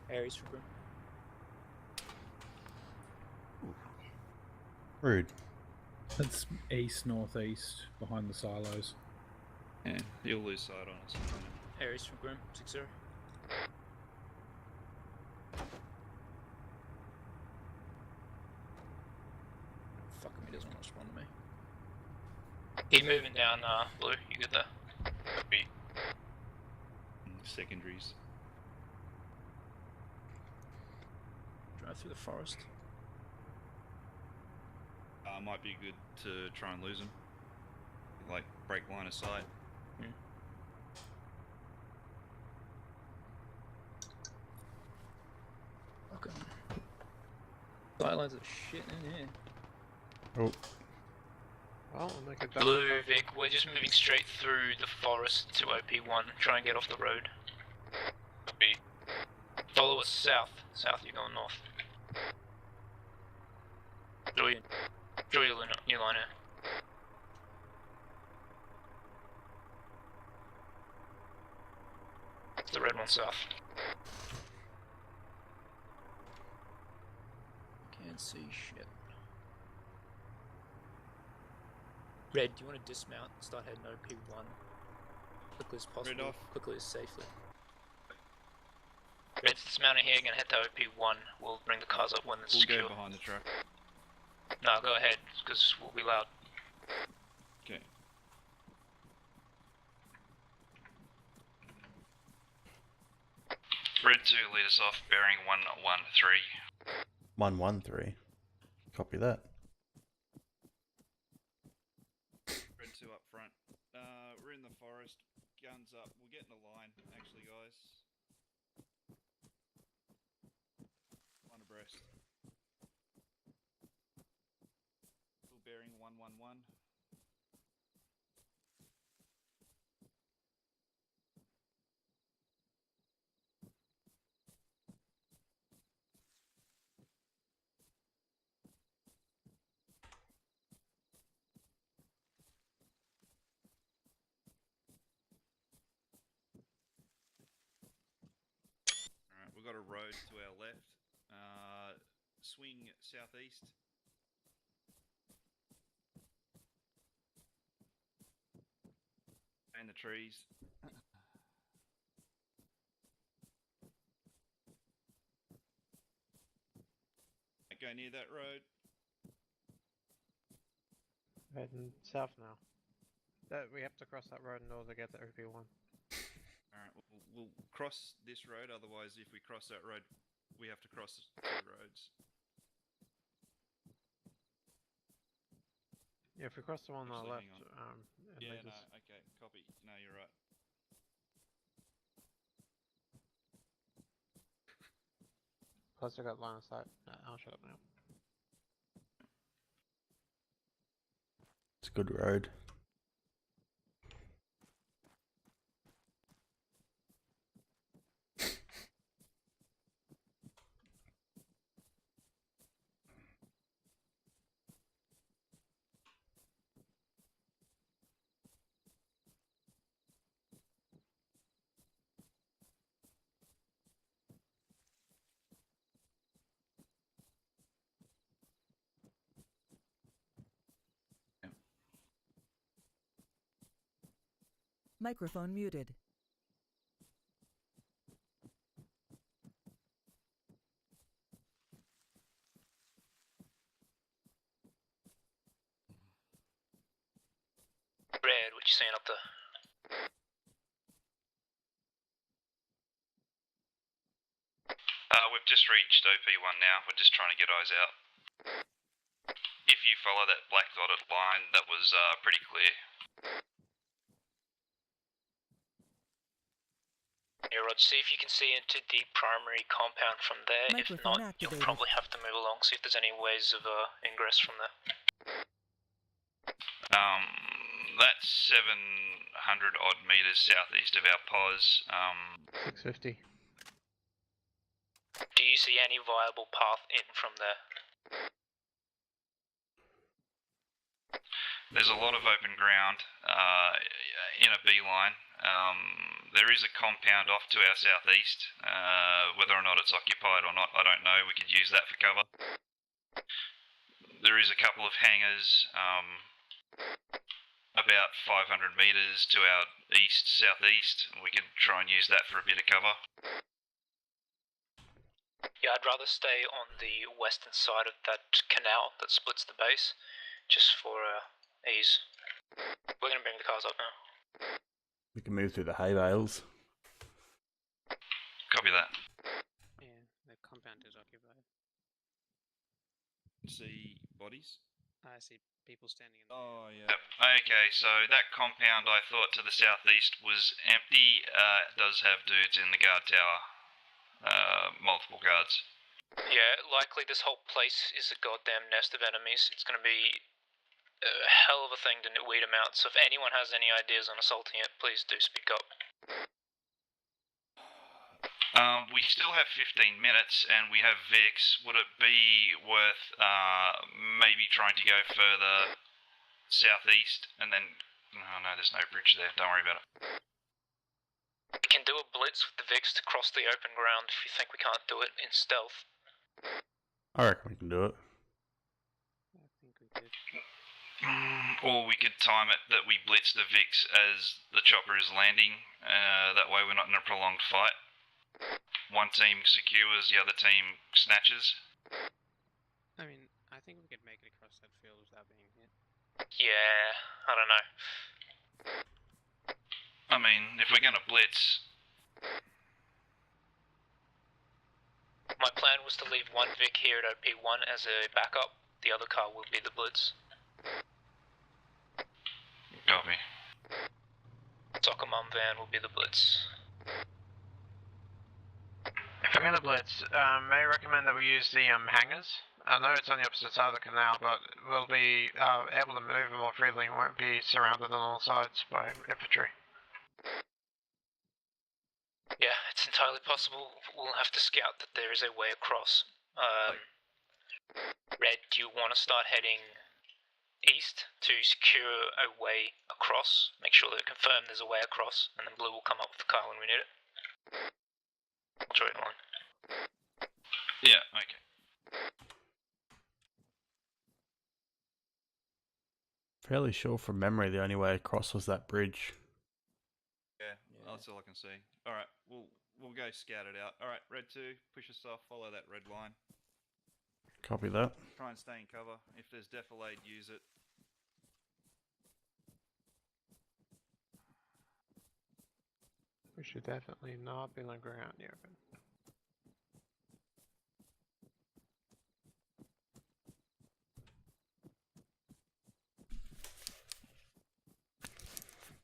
Aries for Grim. Rude. That's east, northeast, behind the silos. Yeah, you'll lose sight on us. Aries from Grim, 6-0. Fuck him, he doesn't want to respond to me. Keep moving down, Blue, you get there. Copy. Secondaries. Drive through the forest. Might be good to try and lose them. Like, break line of sight. Okay. Sightlines are shit in here. Oh. Well, we'll make it back. Blue, Vic, we're just moving straight through the forest to OP1. Try and get off the road. Copy. Follow us south. South, you're going north. Draw your new line here. It's the red one south. Can't see shit. Red, do you want to dismount and start heading OP1? Quickly as possible. Red off. Quickly as safely. Red's dismounting here, gonna head to OP1. We'll bring the cars up when it's We'll secure. go behind the truck. No, go ahead, because we'll be loud. Okay. Red 2, lead us off, bearing 113. 113. Copy that. Red 2 up front. We're in the forest. Guns up. We'll get in a line, actually, guys. Line abreast. Still bearing 111. Alright, we've got a road to our left. Swing southeast. And the trees. Don't go near that road. Heading south now. We have to cross that road in order to get to OP1. Alright, we'll cross this road, otherwise if we cross that road, we have to cross 2 roads. Yeah, if we cross the one on Actually, our hang left, on. it Yeah, leads no, us. okay, copy. No, you're right. Plus I got line of sight. I'll shut up now. It's a good road. Microphone muted. Red, what you seeing up there? We've just reached OP1 now. We're just trying to get eyes out. If you follow that black dotted line, that was pretty clear. Yeah, Rod, see if you can see into the primary compound from there. If Microphone not, you'll activated. probably have to move along, see if there's any ways of ingress from there. That's 700 odd meters southeast of our pause. 650. Do you see any viable path in from there? There's a lot of open ground in a beeline. There is a compound off to our southeast. Whether or not it's occupied or not, I don't know. We could use that for cover. There is a couple of hangars about 500 meters to our east-southeast. We could try and use that for a bit of cover. Yeah, I'd rather stay on the western side of that canal that splits the base, just for ease. We're gonna bring the cars up now. We can move through the hay bales. Copy that. Yeah, the compound is occupied. See bodies? I see people standing in the Oh, yeah. Yep. Okay, so that compound I thought to the southeast was empty. Does have dudes in the guard tower. Multiple guards. Yeah, likely this whole place is a goddamn nest of enemies. It's gonna be a hell of a thing to weed them out, so if anyone has any ideas on assaulting it, please do speak up. We still have 15 minutes and we have Vix. Would it be worth maybe trying to go further southeast and then... Oh no, there's no bridge there. Don't worry about it. We can do a blitz with the Vix to cross the open ground if you think we can't do it in stealth. I reckon we can do it. I think we could. Or we could time it that we blitz the Vix as the chopper is landing. That way we're not in a prolonged fight. One team secures, the other team snatches. I mean, I think we could make it across that field without being hit. Yeah, I don't know. I mean, if we're gonna blitz... My plan was to leave one Vic here at OP1 as a backup. The other car will be the blitz. Copy. Soccer mum van will be the blitz. If we're gonna blitz, may I recommend that we use the hangars? I know it's on the opposite side of the canal, but we'll be able to move more freely and won't be surrounded on all sides by infantry. Yeah, it's entirely possible. We'll have to scout that there is a way across. Red, do you want to start heading east to secure a way across? Make sure that confirm there's a way across, and then Blue will come up with the car when we need it. I'll draw it on. Yeah, okay. Fairly sure from memory the only way across was that bridge. Yeah, that's all I can see. Alright, we'll go scout it out. Alright, Red 2, push us off, follow that red line. Copy that. Try and stay in cover. If there's defilade, use it. We should definitely not be on the ground yet.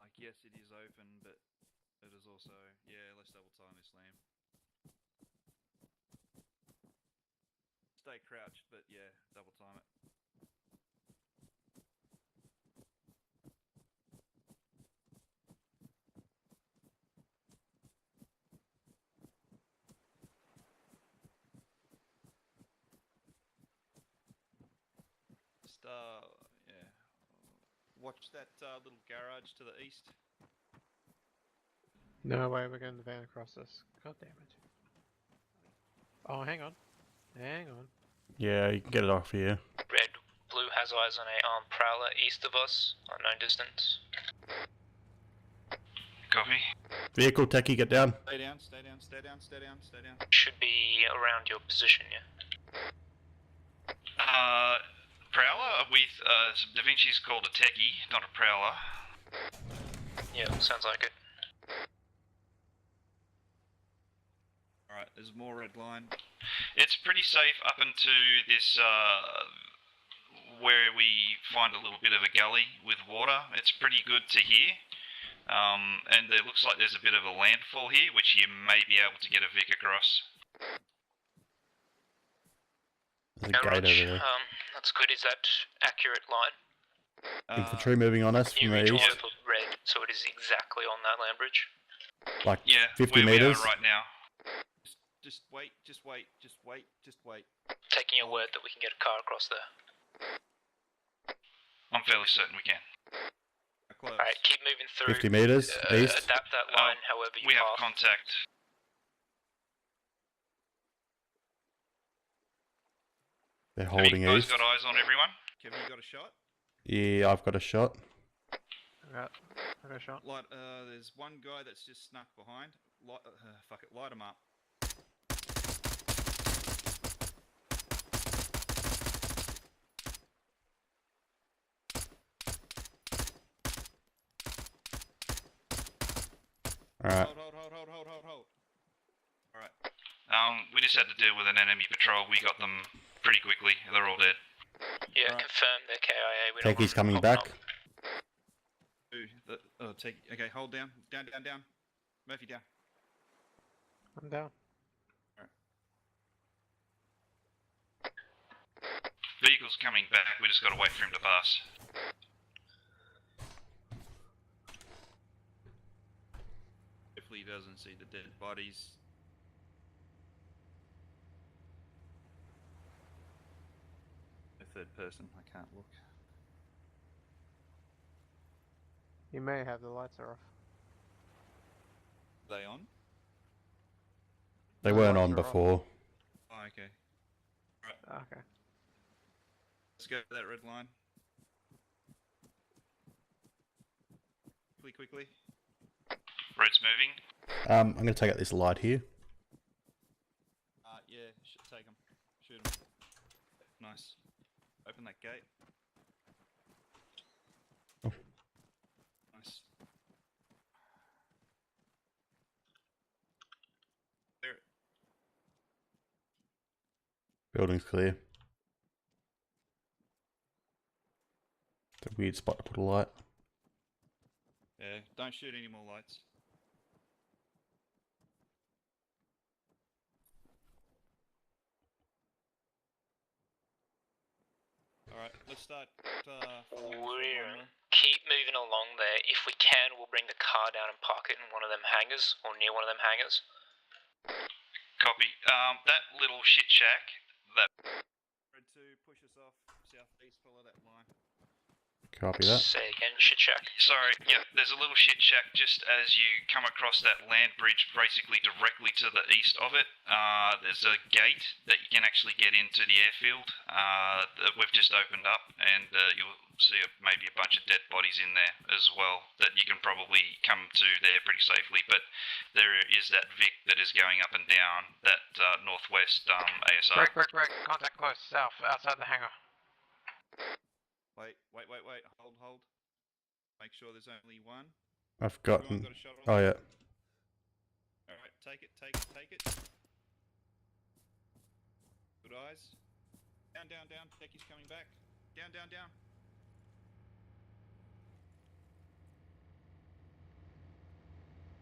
Like, yes, it is open, but it is also... Yeah, let's double time this lamb. Stay crouched, but yeah, double time it. Just, yeah. Watch that little garage to the east. No way we're getting the van across this. God damn it. Oh, hang on. Hang on. Yeah, you can get it off here. Red, blue has eyes on a armed prowler east of us, unknown distance. Copy. Vehicle, techie, get down. Stay down, stay down, stay down, stay down, stay down. Should be around your position, yeah. Prowler with Da Vinci's called a techie, not a prowler. Yeah, sounds like it. Alright, there's more red line. It's pretty safe up into this, where we find a little bit of a gully with water. It's pretty good to hear. And it looks like there's a bit of a landfall here, which you may be able to get a Vic across. There's a gate over there. That's good. Is that accurate line? Infantry moving on us from the Reach east. off of red, so it is exactly on that land bridge. Like Yeah, 50 where meters. we are right now. Just wait, just wait, just wait, just wait. Taking your word that we can get a car across there. I'm fairly certain we can. Alright, keep moving through. 50 meters east. Adapt that line however you We have pass. contact. They're Have holding you guys east. got eyes on everyone? Kevin, you got a shot? Yeah, I've got a shot. I got a shot. Light, there's one guy that's just snuck behind. Fuck it, light him up. Alright. Hold. Alright. We just had to deal with an enemy patrol. We got them pretty quickly. They're all dead. Yeah, Right. confirm they're KIA. We don't Techie's want coming them back. popping up. Take. Okay, hold down. Down. Murphy, down. I'm down. Vehicle's coming back. We just gotta wait for him to pass. Hopefully he doesn't see the dead bodies. A third person, I can't look. You may have the lights are off. Are they on? They The weren't lights on are off. before. Oh, okay. Okay. Let's go for that red line. Quickly. Red's moving. I'm going to take out this light here. Yeah, take him. Shoot him. Nice. Open that gate. Oh. Nice. Clear it. Building's clear. It's a weird spot to put a light. Yeah, don't shoot any more lights. Alright, let's start. We're keep moving along there. If we can, we'll bring the car down and park it in one of them hangars, or near one of them hangars. Copy. That little shit shack. That. Red 2, push us off southeast, follow that line. Copy that. Say again, shit shack. Sorry, yeah, there's a little shit shack just as you come across that land bridge, basically directly to the east of it. There's a gate that you can actually get into the airfield that we've just opened up, and you'll see maybe a bunch of dead bodies in there as well that you can probably come to there pretty safely. But there is that Vic that is going up and down that northwest ASR. Break. Contact close, south, outside the hangar. Wait. Hold. Make sure there's only one. I've Everyone gotten. got a shot on Oh yeah. Alright, take it. Good eyes. Down. Techie's coming back. Down.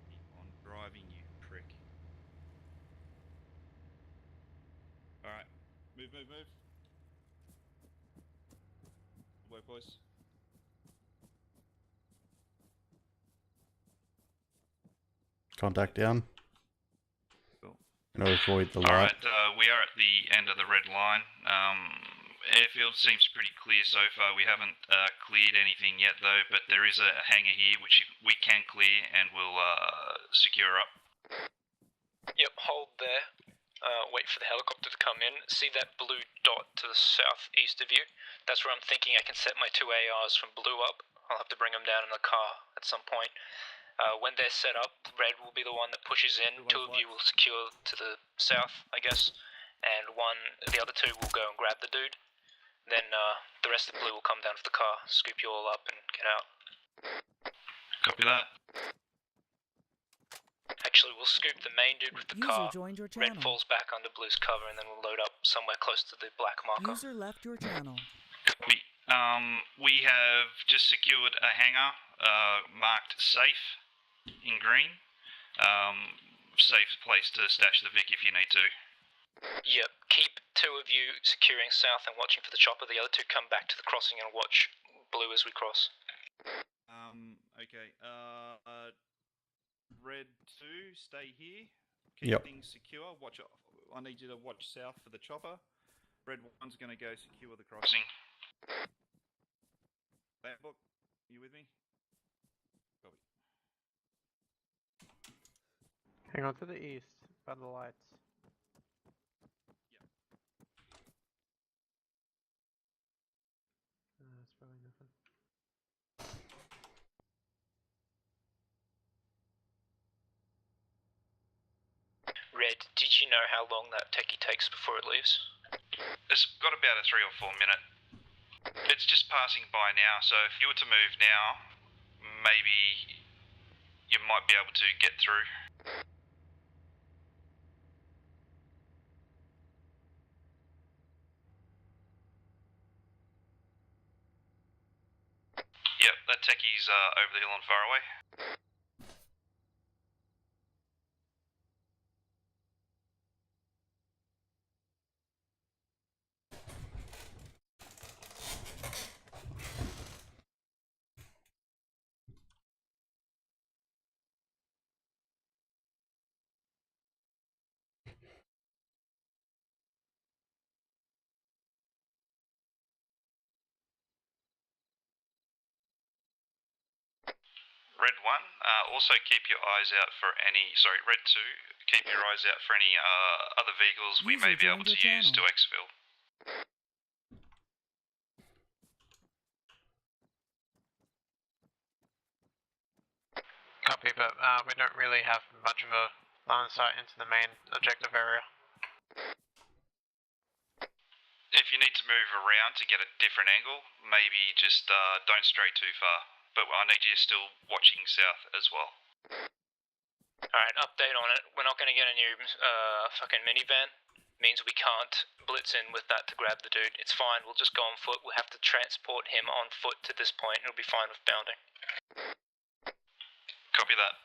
Keep on driving, you prick. Alright, move. Good work, boys. Contact down. Cool. Gonna avoid the light. Alright, we are at the end of the red line. Airfield seems pretty clear so far. We haven't cleared anything yet though, but there is a hangar here which we can clear and we'll secure up. Yep, hold there. Wait for the helicopter to come in. See that blue dot to the southeast of you? That's where I'm thinking I can set my 2 ARs from blue up. I'll have to bring them down in the car at some point. When they're set up, red will be the one that pushes in. 2 of you will secure to the south, I guess, and the other 2 will go and grab the dude. Then the rest of the blue will come down to the car, scoop you all up, and get out. Copy that. Actually, we'll scoop the main dude with the User car. joined your Red channel. falls back under blue's cover, and then we'll load up somewhere close to the black marker. User left your channel. Copy. We have just secured a hangar marked safe in green. Safe place to stash the Vic if you need to. Yep, keep 2 of you securing south and watching for the chopper. The other 2 come back to the crossing and watch blue as we cross. Okay. Red 2, stay here. Keep things secure. Watch. I need you to watch south for the chopper. Red 1's going to go secure the crossing. Landbook, you with me? Copy. Hang on to the east, by the lights. That's probably nothing. Red, did you know how long that techie takes before it leaves? It's got about a 3 or 4 minute. It's just passing by now, so if you were to move now, maybe you might be able to get through. Yep, that techie's over the hill and far away. Red 1, also keep your eyes out for any, Red 2, keep your eyes out for any other vehicles we may be able to use to exfil. Copy, but we don't really have much of a line of sight into the main objective area. If you need to move around to get a different angle, maybe just don't stray too far. But I need you still watching south as well. Alright, update on it. We're not going to get a new fucking minivan. Means we can't blitz in with that to grab the dude. It's fine, we'll just go on foot. We'll have to transport him on foot to this point. It'll be fine with bounding. Copy that.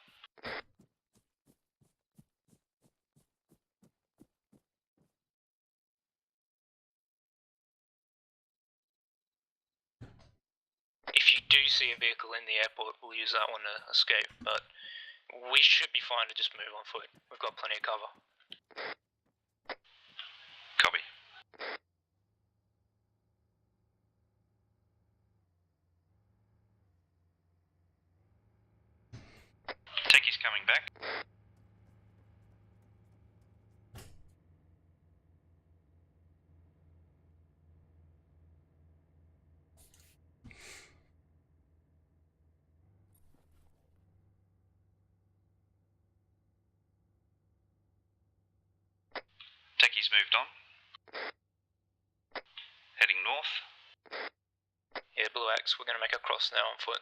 If you do see a vehicle in the airport, we'll use that one to escape, but we should be fine to just move on foot. We've got plenty of cover. Copy. Alright, back. Techie's moved on. Heading north. Yeah, Blue Axe, we're gonna make a cross now on foot.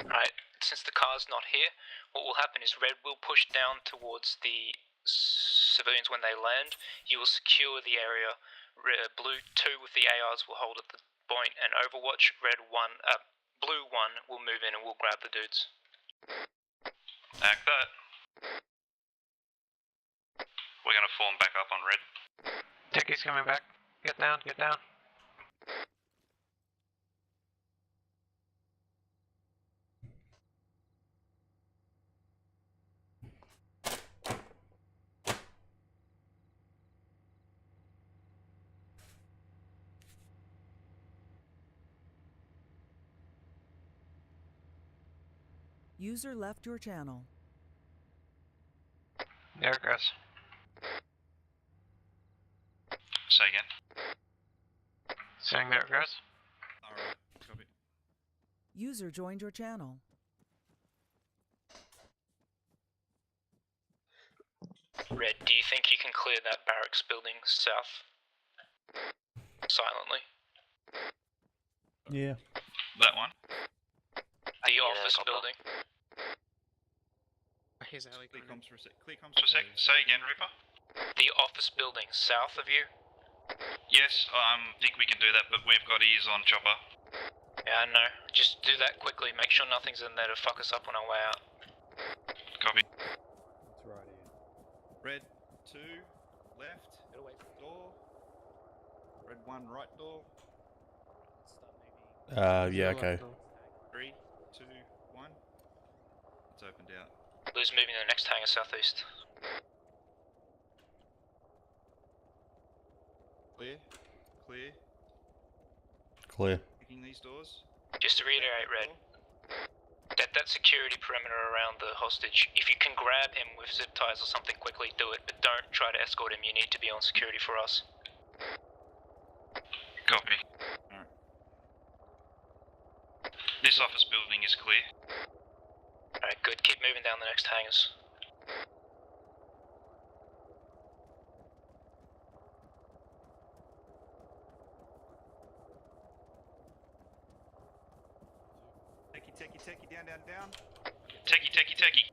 Alright, since the car's not here, what will happen is Red will push down towards the civilians when they land. You will secure the area. Blue 2 with the ARs will hold at the point, and Overwatch, Blue 1 will move in and we'll grab the dudes. Act that. We're gonna form back up on Red. Techie's coming back. Get down, get down. User left your channel. There it goes. Say again. Saying there it goes. Alright, copy. User joined your channel. Red, do you think you can clear that barracks building south? Silently. Yeah. That one. The office building. Here's alley Clear coming comms for a sec. Clear comms for a sec. Say again, Ripper. The office building south of you? Yes, think we can do that, but we've got ears on Chopper. Yeah, I know. Just do that quickly. Make sure nothing's in there to fuck us up on our way out. Copy. It's right here. Red 2, left, door. Red 1, right door. Yeah, okay. 3, 2, 1. It's opened out. Blue's moving to the next hangar southeast. Clear. Clear. Clear. Picking these doors. Just to reiterate, Red, that security perimeter around the hostage, if you can grab him with zip ties or something quickly, do it, but don't try to escort him. You need to be on security for us. Copy. Alright. This office building is clear. Alright, good. Keep moving down the next hangars. Techie, down. Techie.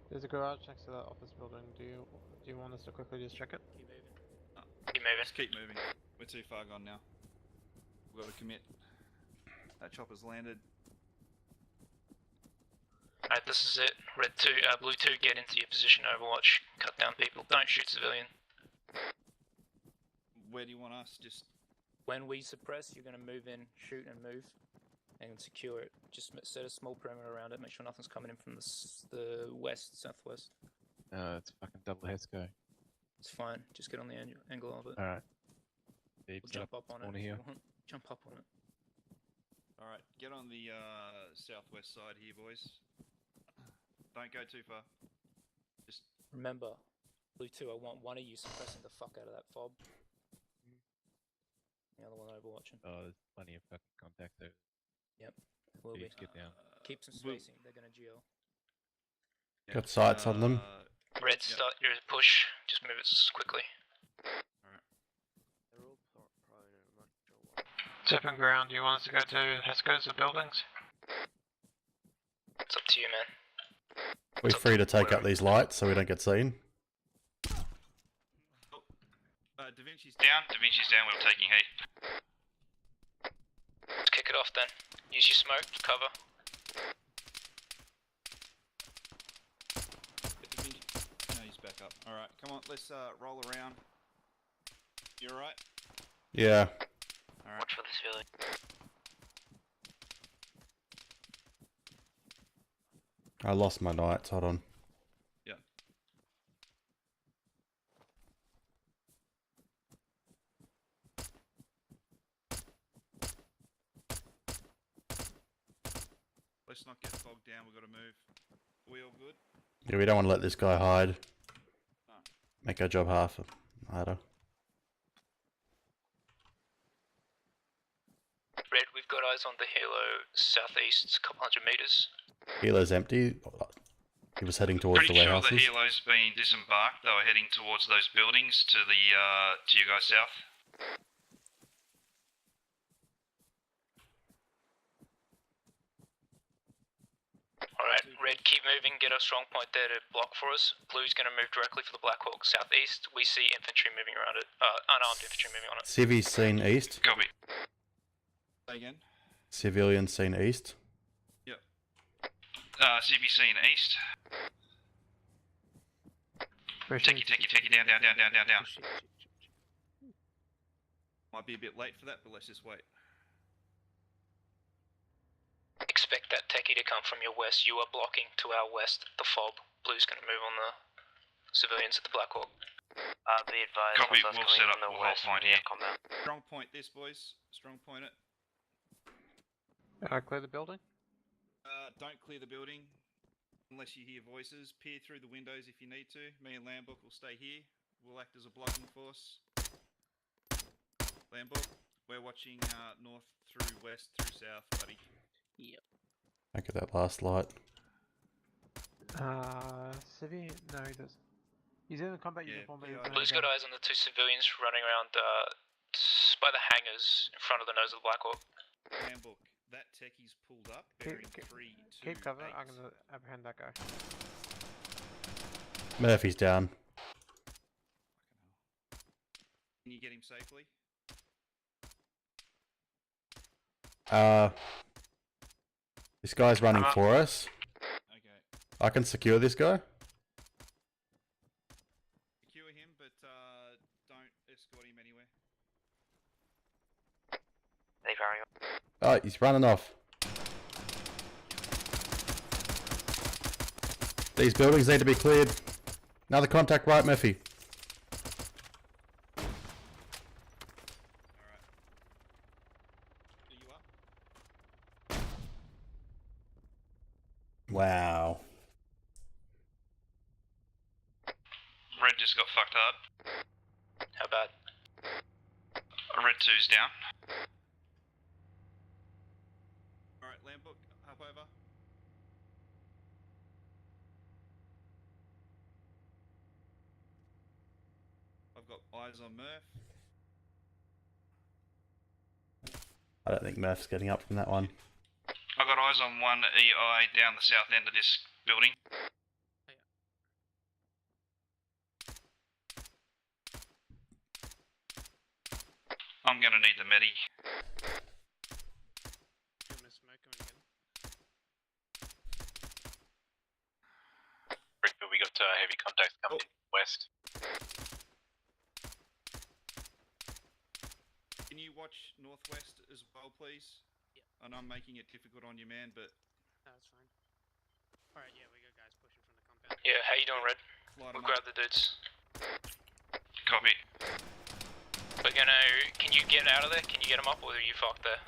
There's a garage next to that office building. Do you want us to quickly just check it? Keep moving. Just keep moving. We're too far gone now. We've got to commit. That chopper's landed. Alright, this is it. Red 2, Blue 2, get into your position, Overwatch. Cut down people. Don't shoot civilian. Where do you want us? Just... When we suppress, you're going to move in, shoot and move, and secure it. Just set a small perimeter around it, make sure nothing's coming in from the west, southwest. It's fucking double Hesco. It's fine, just get on the angle of it. Alright. We'll jump up on it if you want. Jump up on it. Alright, get on the southwest side here, boys. Don't go too far. Just Remember, Blue 2, I want one of you suppressing the fuck out of that fob. The other one overwatching. Oh, there's plenty of fucking contact there. Yep, will be. Please get down. Keep some spacing, they're gonna geo. Got sights on them. Red, start your push. Just move it quickly. Alright. They're all prone and I'm not sure why. Tipping ground, do you want us to go to Hesco's or buildings? It's up to you, man. We're free to take out these lights so we don't get seen. Da Vinci's down. Da Vinci's down. We're taking heat. Let's kick it off then. Use your smoke to cover. Get Da Vinci. No, he's back up. Alright, come on, let's roll around. You alright? Yeah. Alright. Watch for this feeling. I lost my knights, hold on. Yeah. Let's not get bogged down, we've got to move. Are we all good? Yeah, we don't want to let this guy hide. No. Make our job half harder. Red, we've got eyes on the halo southeast, couple hundred meters. Helo's empty. He was heading towards Pretty the sure warehouses. the helo's been disembarked. They were heading towards those buildings to the to you guys south. Alright, Red, keep moving, get a strong point there to block for us. Blue's gonna move directly for the Black Hawk southeast. We see infantry moving around it, unarmed infantry moving on it. Civvies seen east. Copy. Say again? Civilians seen east. Yep. CVC in east. Take you, down. Might be a bit late for that, but let's just wait. Expect that techie to come from your west. You are blocking to our west, the fob. Blue's gonna move on the civilians at the Black Hawk. Be advised. Copy, we'll set up, the we'll hold west point via here. combat. Strong point this, boys. Strong point it. Clear the building? Don't clear the building unless you hear voices. Peer through the windows if you need to. Me and Lambok will stay here. We'll act as a blocking force. Lambok, we're watching north through west through south, buddy. Yep. Look at that last light. Civvy? No, he does. He's in the combat Yeah, uniform. PI. Blue's got eyes on the two civilians running around by the hangars in front of the nose of the Black Hawk. Lambok, that techie's pulled up. Bearing 3, 2, Keep cover. 8. I'm gonna apprehend that guy. Murphy's down. Can you get him safely? This guy's running for us. Okay. I can secure this guy. Secure him, but don't escort him anywhere. They carry on. Oh, he's running off. These buildings need to be cleared. Another contact right, Murphy. Alright. Are you up? Wow. Red just got fucked up. How bad? Red 2's down. Alright, Lambok, up over. I've got eyes on Murph. I don't think Murph's getting up from that one. I've got eyes on one EI down the south end of this building. I'm gonna need the medi. You want me to smoke him again? We got heavy contact coming west. Can you watch northwest as well, please? Yep. And I'm making it difficult on you, man, but No, that's fine. Alright, yeah, we got guys pushing from the compound. Yeah, how you doing, Red? light We'll 'em grab up. the dudes. Copy. We're gonna. Can you get out of there? Can you get them up, or are you fucked there?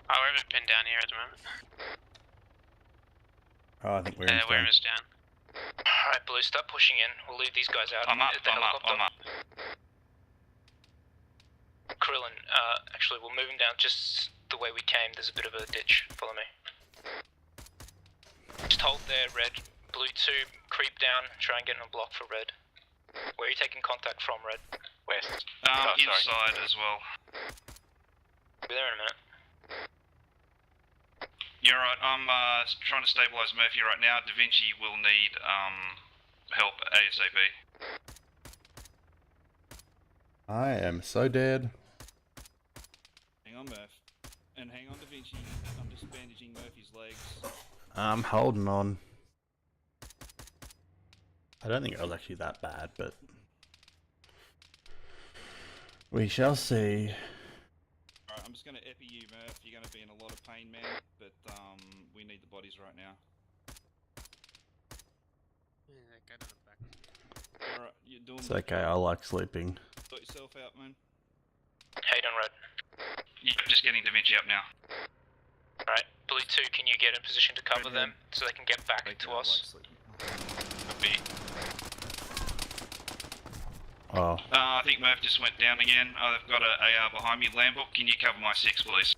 Oh, we're just pinned down here at the moment. Oh, I think William's Where down. is down? Alright, Blue, start pushing in. We'll leave these guys out I'm up, at the I'm up, helicopter. I'm up. Krillin, actually, we'll move him down just the way we came. There's a bit of a ditch. Follow me. Just hold there, Red. Blue 2, creep down, try and get in a block for Red. Where are you taking contact from, Red? West. Inside as well. Be there in a minute. You're right, I'm trying to stabilise Murphy right now. Da Vinci will need help ASAP. I am so dead. Hang on, Murph. And hang on, Da Vinci. I'm just bandaging Murphy's legs. I'm holding on. I don't think it was actually that bad, but we shall see. Alright, I'm just going to epi you, Murph. You're going to be in a lot of pain, man. But we need the bodies right now. Yeah, that guy down the back. Alright, you're doing It's okay, I like sleeping. Sort yourself out, man. How you doing, Red? Yeah, just getting Da Vinci up now. Alright, Blue 2, can you get in position to cover them so they can get back to us? Oh. I think Murph just went down again. I've got an AR behind me. Lambok, can you cover my 6, please?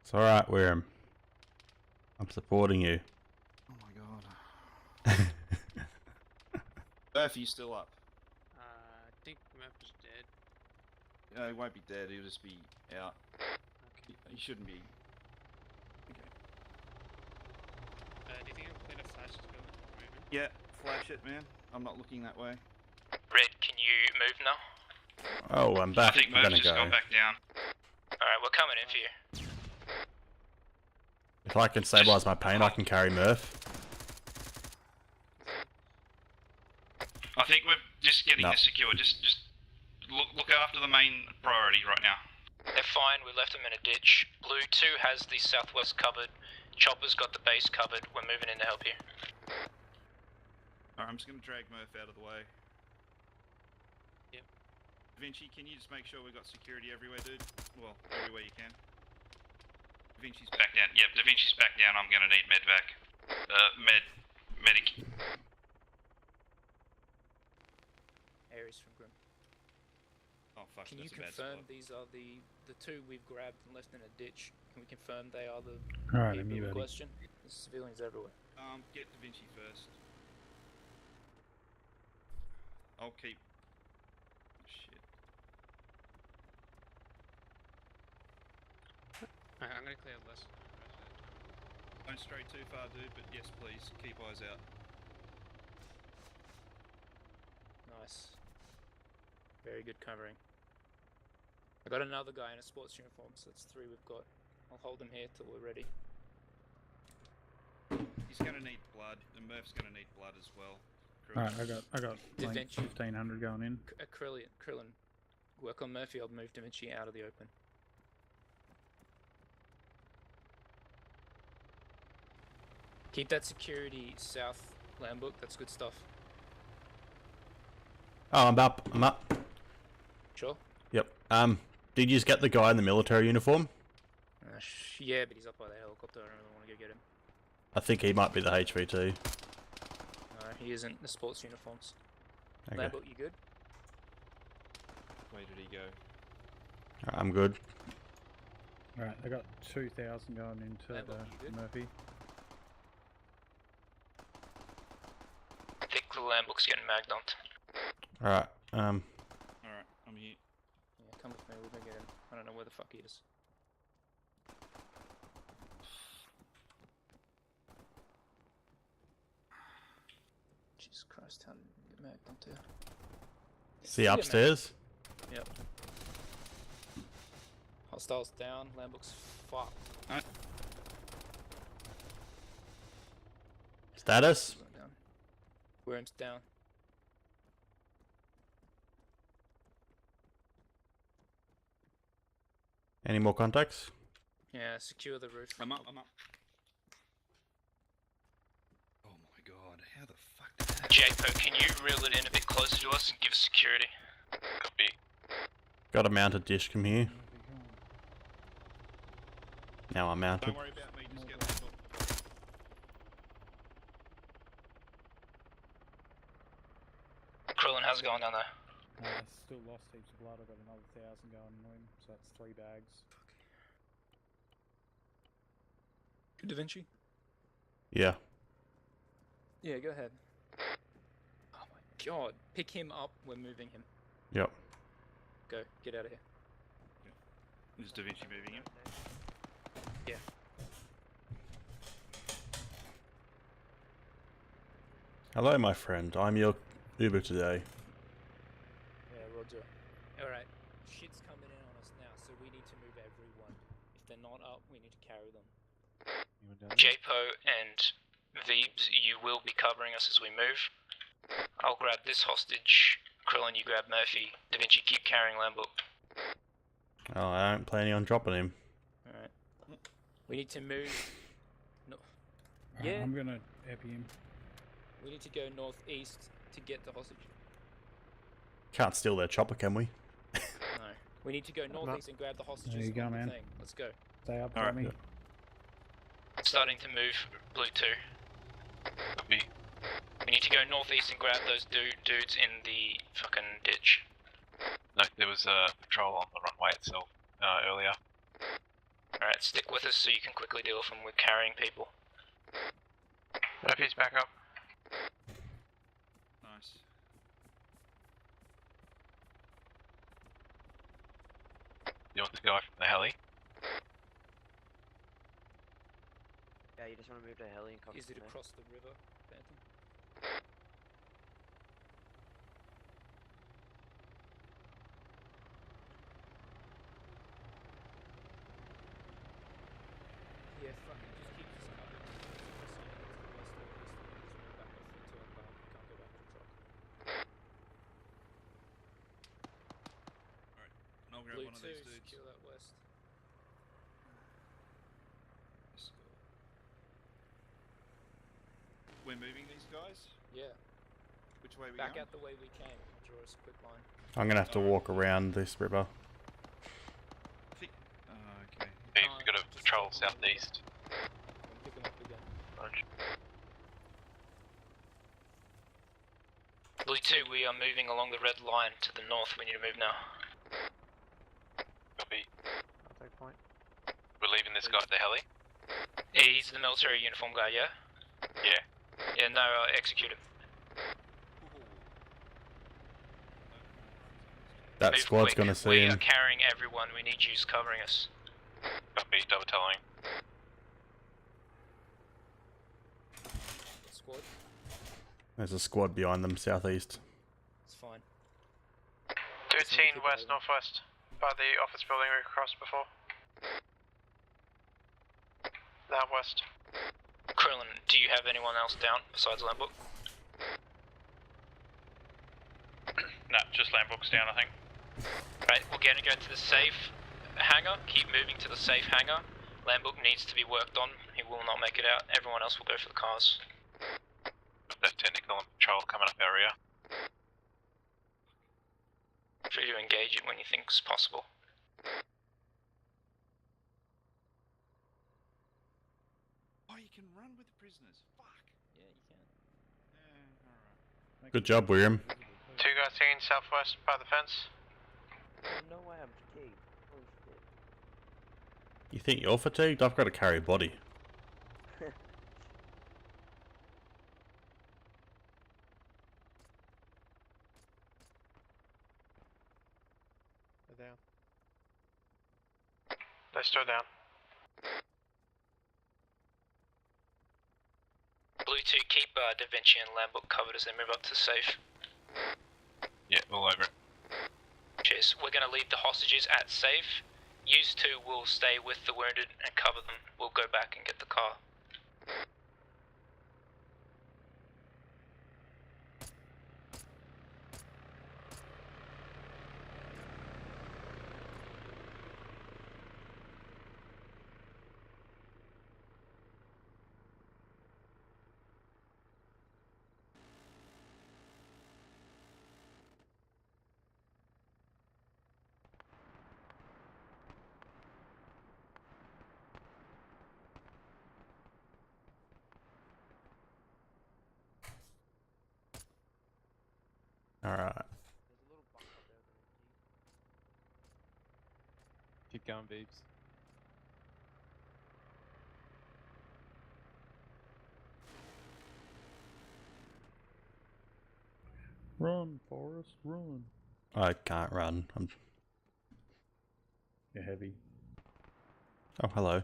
It's alright, William. I'm supporting you. Oh my god. Murph, are you still up? I think Murph is dead. He won't be dead, he'll just be out. Okay. He shouldn't be. Okay. Do you think I'll play the flash to go with movement? Yeah, flash it, man. I'm not looking that way. Red, can you move now? Oh, I'm back. I think I'm Murph's gonna just go. gone back down. Alright, we're coming in for you. If I can stabilise my pain, I can carry Murph. I think we're just getting No. this secure. Just look after the main priority right now. They're fine, we left them in a ditch. Blue 2 has the southwest covered. Chopper's got the base covered. We're moving in to help you. Alright, I'm just gonna drag Murph out of the way. Yep. Da Vinci, can you just make sure we got security everywhere, dude? Well, everywhere you can. Da Vinci's back down. Yep, Da Vinci's back down. I'm gonna need medvac. Medic. Aries from Grim. Oh fuck, Can you that's a bad confirm spot. these are the two we've grabbed and left in a ditch? Can we confirm they are the Alright, people I'm in ready. question? There's civilians everywhere. Get Da Vinci first. I'll keep... Shit. Alright, I'm gonna clear less. Don't stray too far, dude, but yes, please, keep eyes out. Nice. Very good covering. I got another guy in a sports uniform, so that's 3 we've got. I'll hold him here till we're ready. He's gonna need blood, and Murph's gonna need blood as well. Alright, I got like Divinci. 1500 going in. Krillin, work on Murphy. I'll move Divinci out of the open. Keep that security south, Lambok. That's good stuff. Oh, I'm up. I'm up. Sure. Yep. Did you just get the guy in the military uniform? Yeah, but he's up by the helicopter. I don't really want to go get him. I think he might be the HVT. No, he isn't. The sports uniforms. Okay. Lambok, you good? Where did he go? Alright, I'm good. Alright, I got 2000 going into Lambok, you good? Murphy. I think the Lambok's getting magged on. Alright, Alright, I'm here. Yeah, come with me. We'll go get him. I don't know where the fuck he is. Jesus Christ, how did he get magged onto? see upstairs? Yep. Hostiles down. Lambok's fucked. Status? Down. Worm's down. Any more contacts? Yeah, secure the roof. I'm up. Oh my god, how the fuck did that JPO, can you reel it in a bit closer to us us and give us security. Copy. Got a mounted dish from here. Now I'm mounted. Don't worry about me, just get left off. Krillin, how's it going down there? Still lost heaps of blood. I've got another 1,000 going on him, so that's 3 bags. Da Vinci? Yeah. Yeah, go ahead. Oh my god. Pick him up, we're moving him. Yep. Go, get out of here. Is Da Vinci moving him? Yeah. Hello, my friend. I'm your Uber today. Yeah, roger. Alright, shit's coming in on us now, so we need to move everyone. If they're not up, we need to carry them. JPO and Veebs, you will be covering us as we move. I'll grab this hostage. Krillin, you grab Murphy. Da Vinci, keep carrying Lambert. Oh, I ain't planning on dropping him. Alright. We need to move... No. Alright, Yeah. I'm gonna epi him. We need to go northeast to get the hostage. Can't steal their chopper, can we? No. We need to go northeast and grab the hostages There you go, on the man. thing. Let's go. Stay up, Alright. me. Starting to move, Blue 2. Copy. We need to go northeast and grab those dudes in the fucking ditch. No, there was a patrol on the runway itself earlier. Alright, stick with us so you can quickly deal with them. We're carrying people. Murphy's back up. Nice. You want the guy from the heli? Yeah, you just want to move to heli and cover Is it from there. across the river, Phantom? Yeah, fuck it, just keep this covered. And I'll grab Blue one of 2, these dudes. secure that west. We're moving these guys? Yeah. Which way are we Back going? out the way we came. Draw us a quick line. I'm gonna have to walk around this river. Okay. Hey, we've got a patrol southeast. And pick them up again. Roger. Blue 2, we are moving along the red line to the north. We need to move now. Copy. I'll take point. We're leaving this guy at the heli? He's the military uniform guy, yeah? Yeah. Yeah, no, execute him. That Move squad's quick. gonna see We are him. carrying everyone. We need you covering us. Copy, double telling. Squad? There's a squad behind them, southeast. It's fine. 13 west northwest by the office building we crossed before. Now west. Krillin, do you have anyone else down besides Lambert? No, just Lambrook's down, I think. Right, we're going to go to the safe hangar. Keep moving to the safe hangar. Lambert needs to be worked on. He will not make it out. Everyone else will go for the cars. That technical and patrol coming up area. Free to engage it when you think it's possible. Oh, you can run with the prisoners. Fuck. Yeah, you can. Yeah, alright. Good job, William. 2 guys seen southwest by the fence. Oh, no way, I'm fatigued. Holy shit. You think you're fatigued? I've got to carry a body. They're down. They're still down. Blue 2, keep Da Vinci and Lambert covered as they move up to safe. Yeah, all over it. Cheers. We're going to leave the hostages at safe. Use 2 will stay with the wounded and cover them. We'll go back and get the car. Keep going, Beebs. Run, Forrest, run. I can't run. I'm. You're heavy. Oh, hello.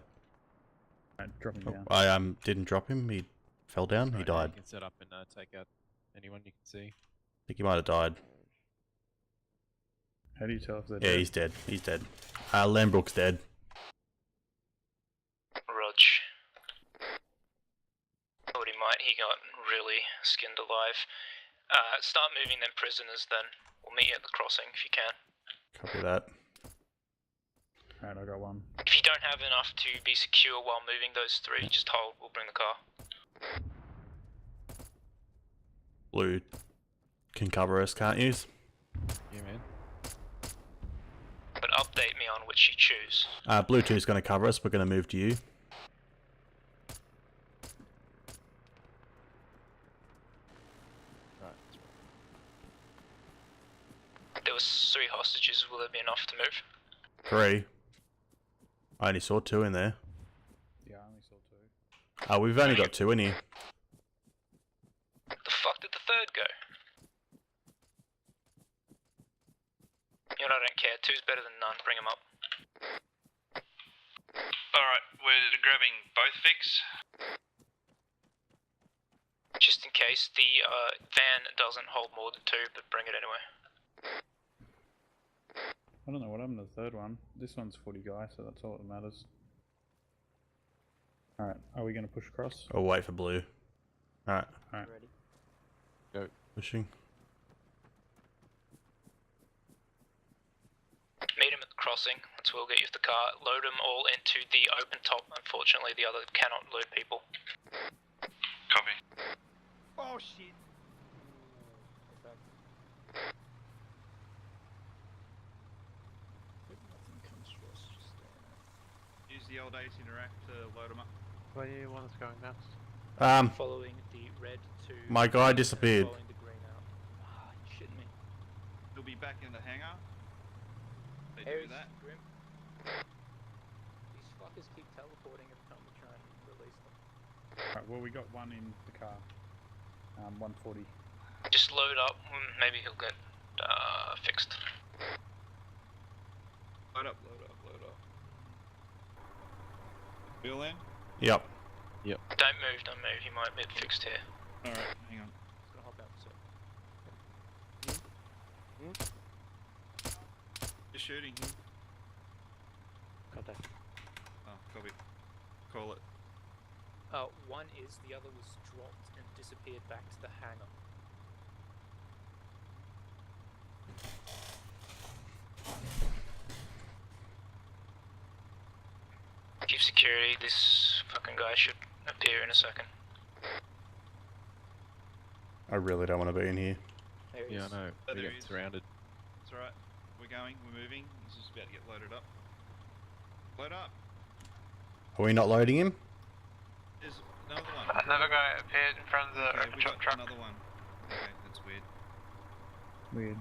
Right, drop him Oh, down. I didn't drop him. He fell down. He Right, died. You can set up and take out anyone you can see. I think he might have died. How do you tell if they're Yeah, dead? he's dead. He's dead. Lambrook's dead. Rog. Thought he might. He got really skinned alive. Start moving them prisoners then. We'll meet you at the crossing if you can. Copy that. Alright, I got one. If you don't have enough to be secure while moving those three, just hold. We'll bring the car. Blue can cover us, can't you? Yeah, man. But update me on which you choose. Blue 2's going to cover us. We're going to move to you. Right. There was 3 hostages. Will there be enough to move? 3. I only saw 2 in there. Yeah, I only saw 2. We've only got 2 in here. The fuck did the 3rd go? You know, I don't care. 2's better than none. Bring him up. Alright, we're grabbing both Vics. Just in case the van doesn't hold more than 2, but bring it anyway. I don't know what happened to the 3rd one. This one's footy guy, so that's all that matters. Alright, are we going to push across? I'll wait for Blue. Alright. Alright. Ready? Go. Pushing. Meet him at the crossing. That's where we'll get you to the car. Load them all into the open top. Unfortunately, the other cannot load people. Copy. Oh shit. Use the old Ace Interact to load them up. Where do you want us going next? Following the red to... My guy disappeared. Following the green out. Ah, you shitting me. He'll be back in the hangar. They Aries, do that. Grim. These fuckers keep teleporting every time we try and release them. Alright, well we got one in the car. 140. Just load up. Maybe he'll get fixed. Load up, load up, load up. Wheel in? Yep. Don't move, don't move. He might get fixed here. Alright, hang on. Just gonna hop out for a sec. Just shooting. Got that. Oh, copy. Call it. One is, the other was dropped and disappeared back to the hangar. Keep security. This fucking guy should appear in a second. I really don't want to be in here. There he Yeah, is. I know. There We're he getting is. surrounded. It's alright. We're going, we're moving. He's just about to get loaded up. Load up. Are we not loading him? There's another one. Another guy appeared in front of the Okay, open we top got truck. another one. Okay, that's weird. Weird.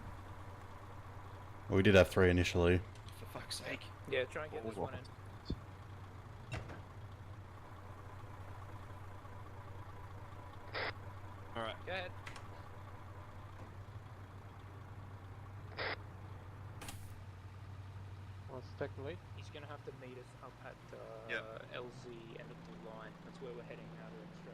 Well, we did have 3 initially. For fuck's sake. Yeah, try and get this one in. Alright. Go ahead. Wants to take the lead? He's gonna have to meet us up at Yep. LZ end of the line. That's where we're heading out of extra.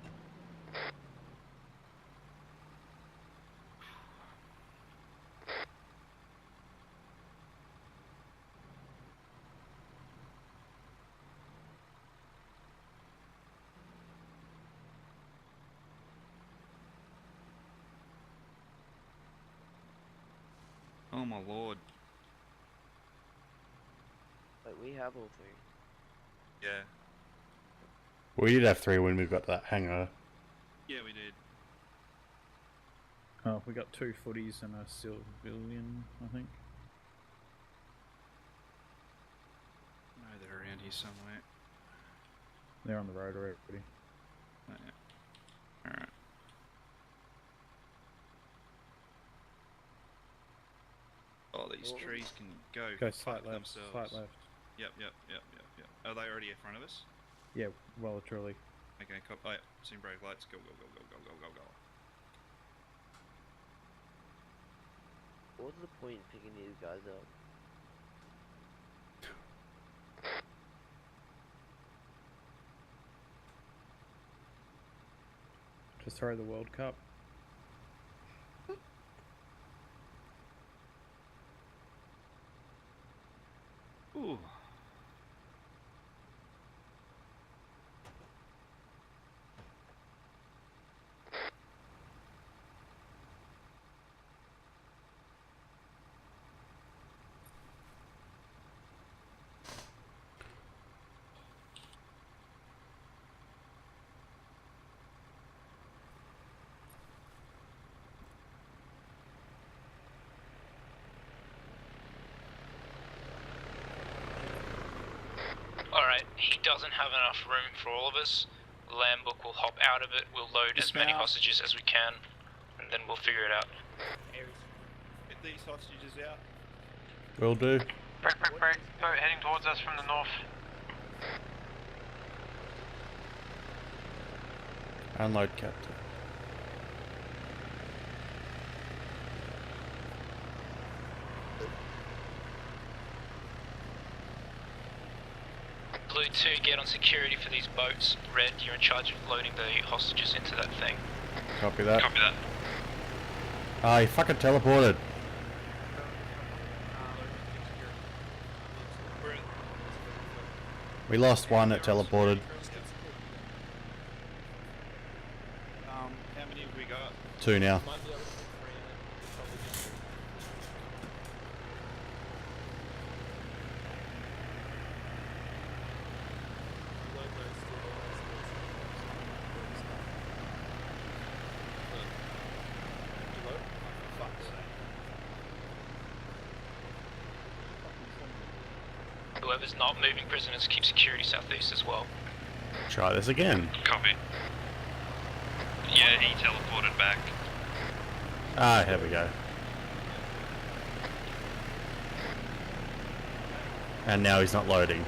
Oh my lord. But we have all 3. Yeah. We did have 3 when we got to that hangar. Yeah, we did. Oh, we got 2 footies and a civilian, I think. No, they're around here somewhere. They're on the road already. Oh, yeah. Alright. Oh, these trees can go Go fuck slight left, themselves. slight left. Yep. Are they already in front of us? Yeah, well and truly. Okay, cop. Oh, yeah. Seen brake lights. Go. What's the point in picking these guys up? Just throw the World Cup. Ooh. Alright, he doesn't have enough room for all of us. Lambbook will hop out of it, we'll load as many hostages as we can, and then we'll figure it out. Get these hostages out. Will do. Break. Boat heading towards us from the north. Unload captain. Blue 2, get on security for these boats. Red, you're in charge of loading the hostages into that thing. Copy that. Copy that. Ah, he fucking teleported. We lost one that teleported. How many have we got? 2 now. Whoever's not moving prisoners, keep security southeast as well. Try this again. Copy. Yeah, he teleported back. Ah, here we go. And now he's not loading.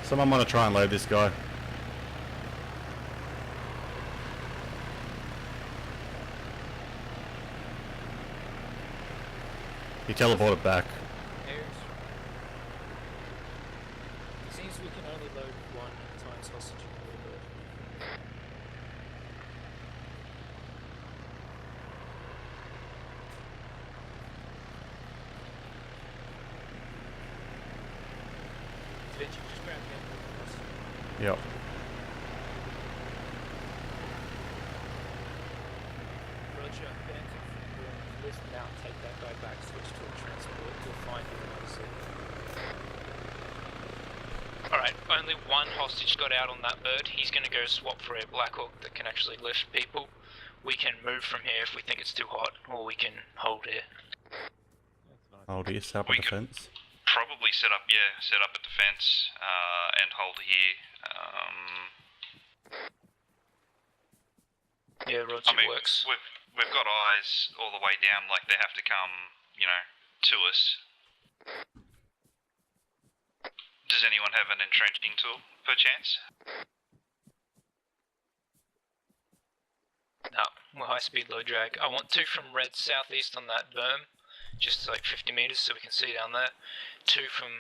Someone want to try and load this guy? He teleported back. Seems we can only load one times hostage in the bird. Vinci, just grab him. Yep. Roger, Ben, lift now, take that guy back, switch to a transport, you'll find him another seat. Alright, only one hostage got out on that bird. He's going to go swap for a Black Hawk that can actually lift people. We can move from here if we think it's too hot, or we can hold here. Hold here, set up a defense. Probably set up a defense and hold here. Yeah, Roger, works. We've got eyes all the way down, like they have to come, to us. Does anyone have an entrenching tool, perchance? No, we're high speed, low drag. I want 2 from red southeast on that berm, just like 50 meters so we can see down there. 2 from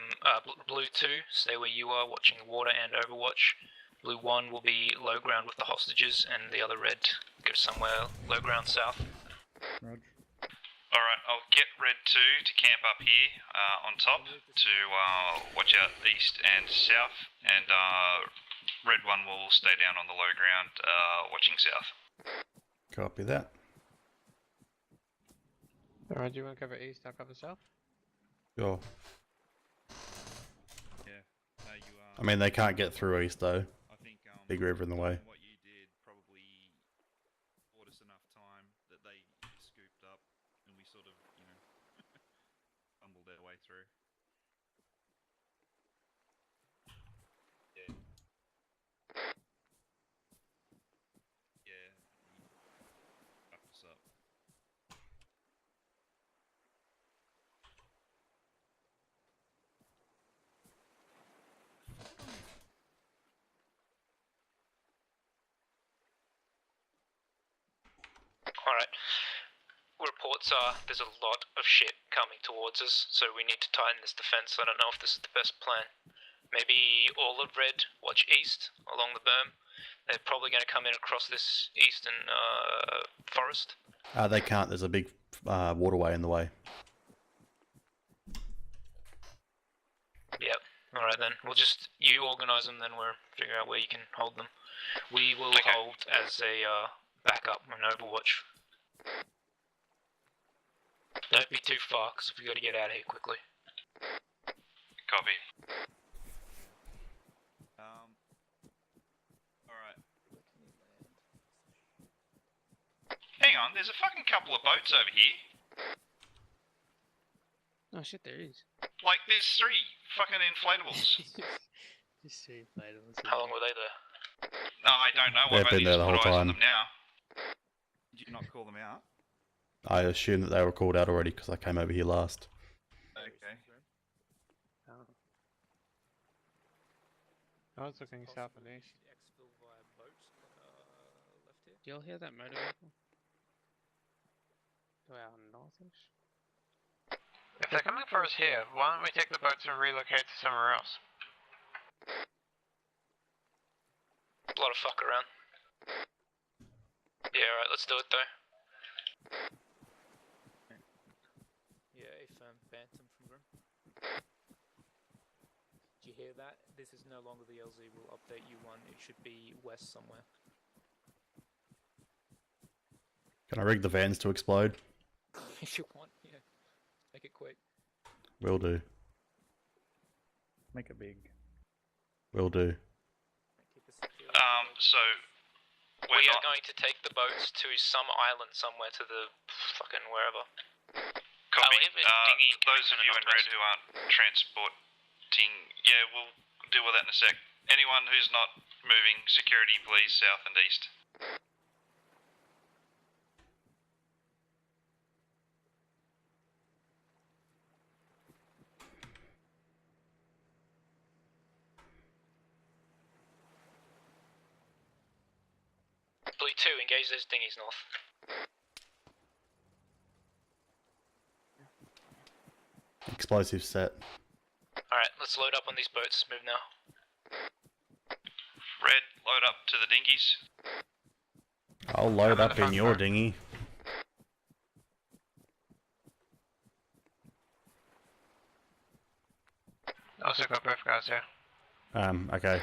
blue 2, stay where you are, watching the water and overwatch. Blue 1 will be low ground with the hostages, and the other red go somewhere low ground south. Roger. Alright, I'll get red 2 to camp up here on top to watch out east and south, and red 1 will stay down on the low ground watching south. Copy that. Alright, do you want to cover east, I'll cover south? Sure. Yeah. I mean, they can't get through east though. I think big river in the way. what you did probably bought us enough time that they scooped up and we sort of, fumbled our way through. Yeah. Yeah. Fucked us up. Alright. Reports are there's a lot of shit coming towards us, so we need to tighten this defense. I don't know if this is the best plan. Maybe all of Red watch east along the berm. They're probably going to come in across this eastern forest. They can't. There's a big waterway in the way. Yep. Alright then. We'll just, you organise them, then we'll figure out where you can hold them. We will hold as a backup and overwatch. Don't be too far, because we've got to get out of here quickly. Copy. Alright. Hang on, there's a fucking couple of boats over here. Oh shit, there is. Like, there's 3 fucking inflatables. Just 3 inflatables. How long were they there? No, I don't know. They've been there the whole time. Them now. Did you not call them out? I assume that they were called out already because I came over here last. Okay. I was looking south and east. Do y'all hear that motor vehicle? To our northish? If they're coming for us here, why don't we take the boats and relocate to somewhere else? A lot of fuck around. Yeah, alright, let's do it though. Yeah, if Bantam from Grim. Did you hear that? This is no longer the LZ. We'll update you one. It should be west somewhere. Can I rig the vans to explode? If you want, yeah. Make it quick. Will do. Make it big. Will do. So We are going to take the boats to some island somewhere to the fucking wherever. Copy. Those of you in red who aren't transporting, yeah, we'll deal with that in a sec. Anyone who's not moving, security please, south and east. Blue 2, engage those dinghies north. Explosive set. Alright, let's load up on these boats. Move now. Red, load up to the dinghies. I'll load up in your dinghy. Also got both guys here. Okay.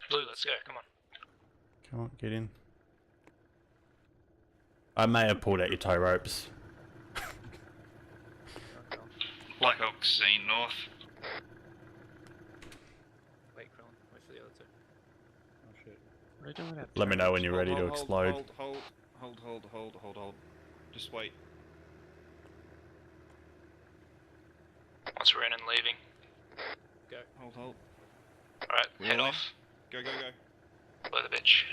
Blue, let's go, come on. Come on, get in. I may have pulled out your tow ropes. Black Hawk seen north. Wait, Krillin, wait for the other 2. Oh shit. What are you doing with that? Let me know when you're ready to explode. Hold. Just wait. Once we're in and leaving. Go. Hold. Alright, head off. Go. Blow the bitch.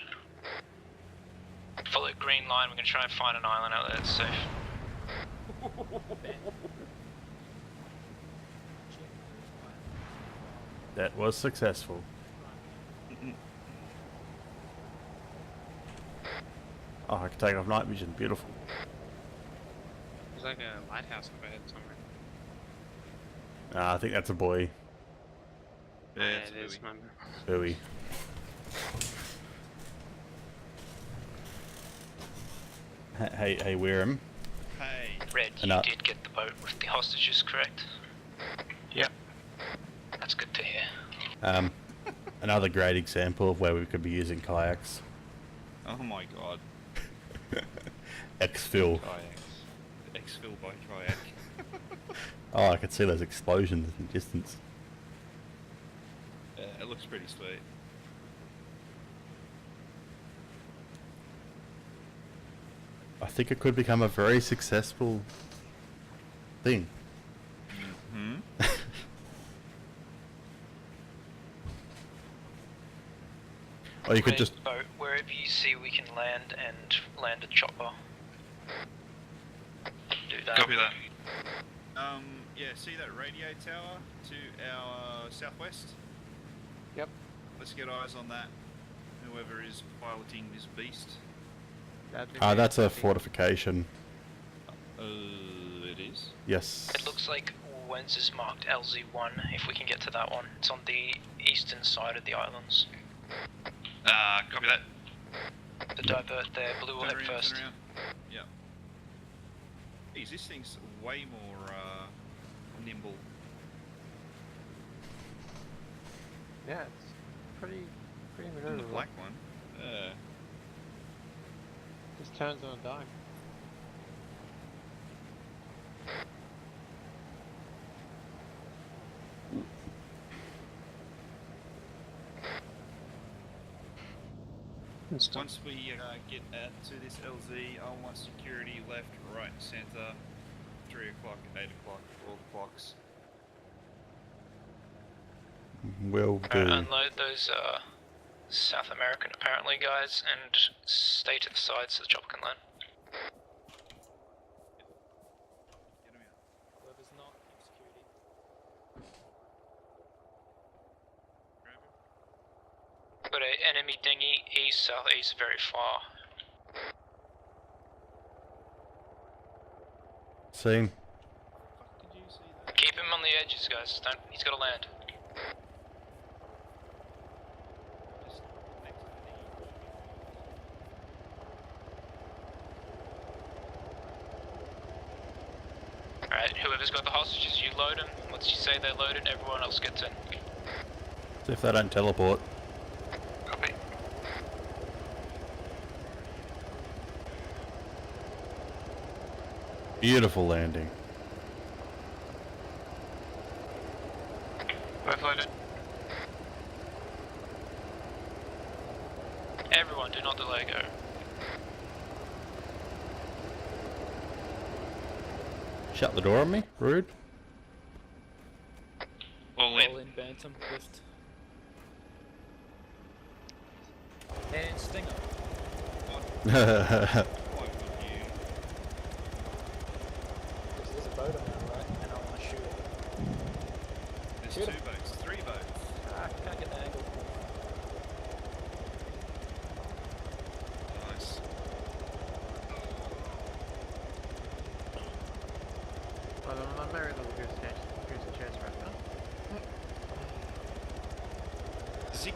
Follow green line, we're gonna try and find an island out there that's safe. That was successful. Oh, I can take off night vision. Beautiful. There's like a lighthouse up ahead somewhere. I think that's a buoy. Yeah, it is, man. Buoy. Hey, Wareham. Hey. Red, you did get the boat with the hostages, correct? Yep. That's good to hear. Another great example of where we could be using kayaks. Oh my god. Exfil. Kayaks. Exfil by kayak. Oh, I could see those explosions in the distance. Yeah, it looks pretty sweet. I think it could become a very successful thing. Hmm. Or you could just... Boat, wherever you see we can land and land a chopper. Do that. Copy that. Yeah, see that radio tower to our southwest? Yep. Let's get eyes on that. whoever is piloting this beast. That's a fortification. It is? Yes. It looks like Wens is marked LZ1, if we can get to that one. It's on the eastern side of the islands. Copy that. The divert there, Blue will Turn head around, first. turn around. Yeah. Geez, this thing's way more nimble. Yeah, it's pretty Than the maneuverable. black one. Just turns on a dime. Once we get to this LZ, I want security left, right, centre, 3 o'clock, 8 o'clock, all the clocks. Will do. Unload those South American apparently guys and stay to the side so the chopper can land. Whoever's not, keep security. Got an enemy dinghy east, southeast, very far. Seen. Keep him on the edges, guys. Don't. He's got to land. Alright, whoever's got the hostages, you load them. Once you say they're loaded, everyone else gets in. See if they don't teleport. Copy. Beautiful landing. Both loaded. Everyone, do not delay go. Shut the door on me? Rude. All in. All in, Bantam, lift. And Stinger. Why would you? Because there's a boat on there, right? And I want to shoot it. There's Shoot 2 him. boats, 3 boats. Ah, can't get the angle. Nice. Well, I'm very little goose chase right now.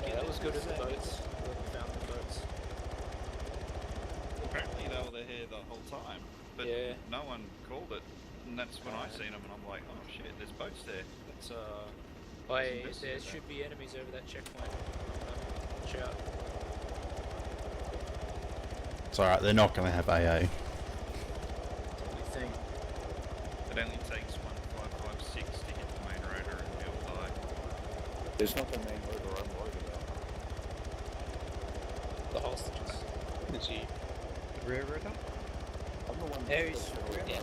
Yeah, that was good at the boats. Whoever found the boats. Apparently they were here the whole time, but Yeah. no one called it. And that's when I seen them, and I'm like, oh shit, there's boats there. That's Hey, Isn't there this- should be enemies over that checkpoint. Watch out. It's alright, they're not going to have AA. What do you think? It only takes 1556 to hit the main rotor and you'll die. It's not the main rotor I'm worried about. The hostages. Is he the rear rotor? I'm the one There that's he's- the yeah.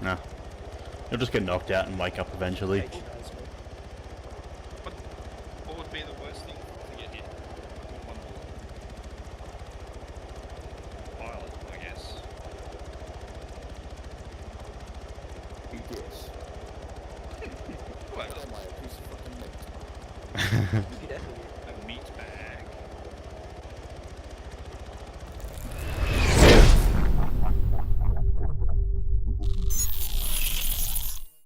No. You'll just get knocked out and wake up eventually. What would be the worst thing to get hit? One bullet. Pilot, I guess. ETS. Well, Am I a piece of fucking meat?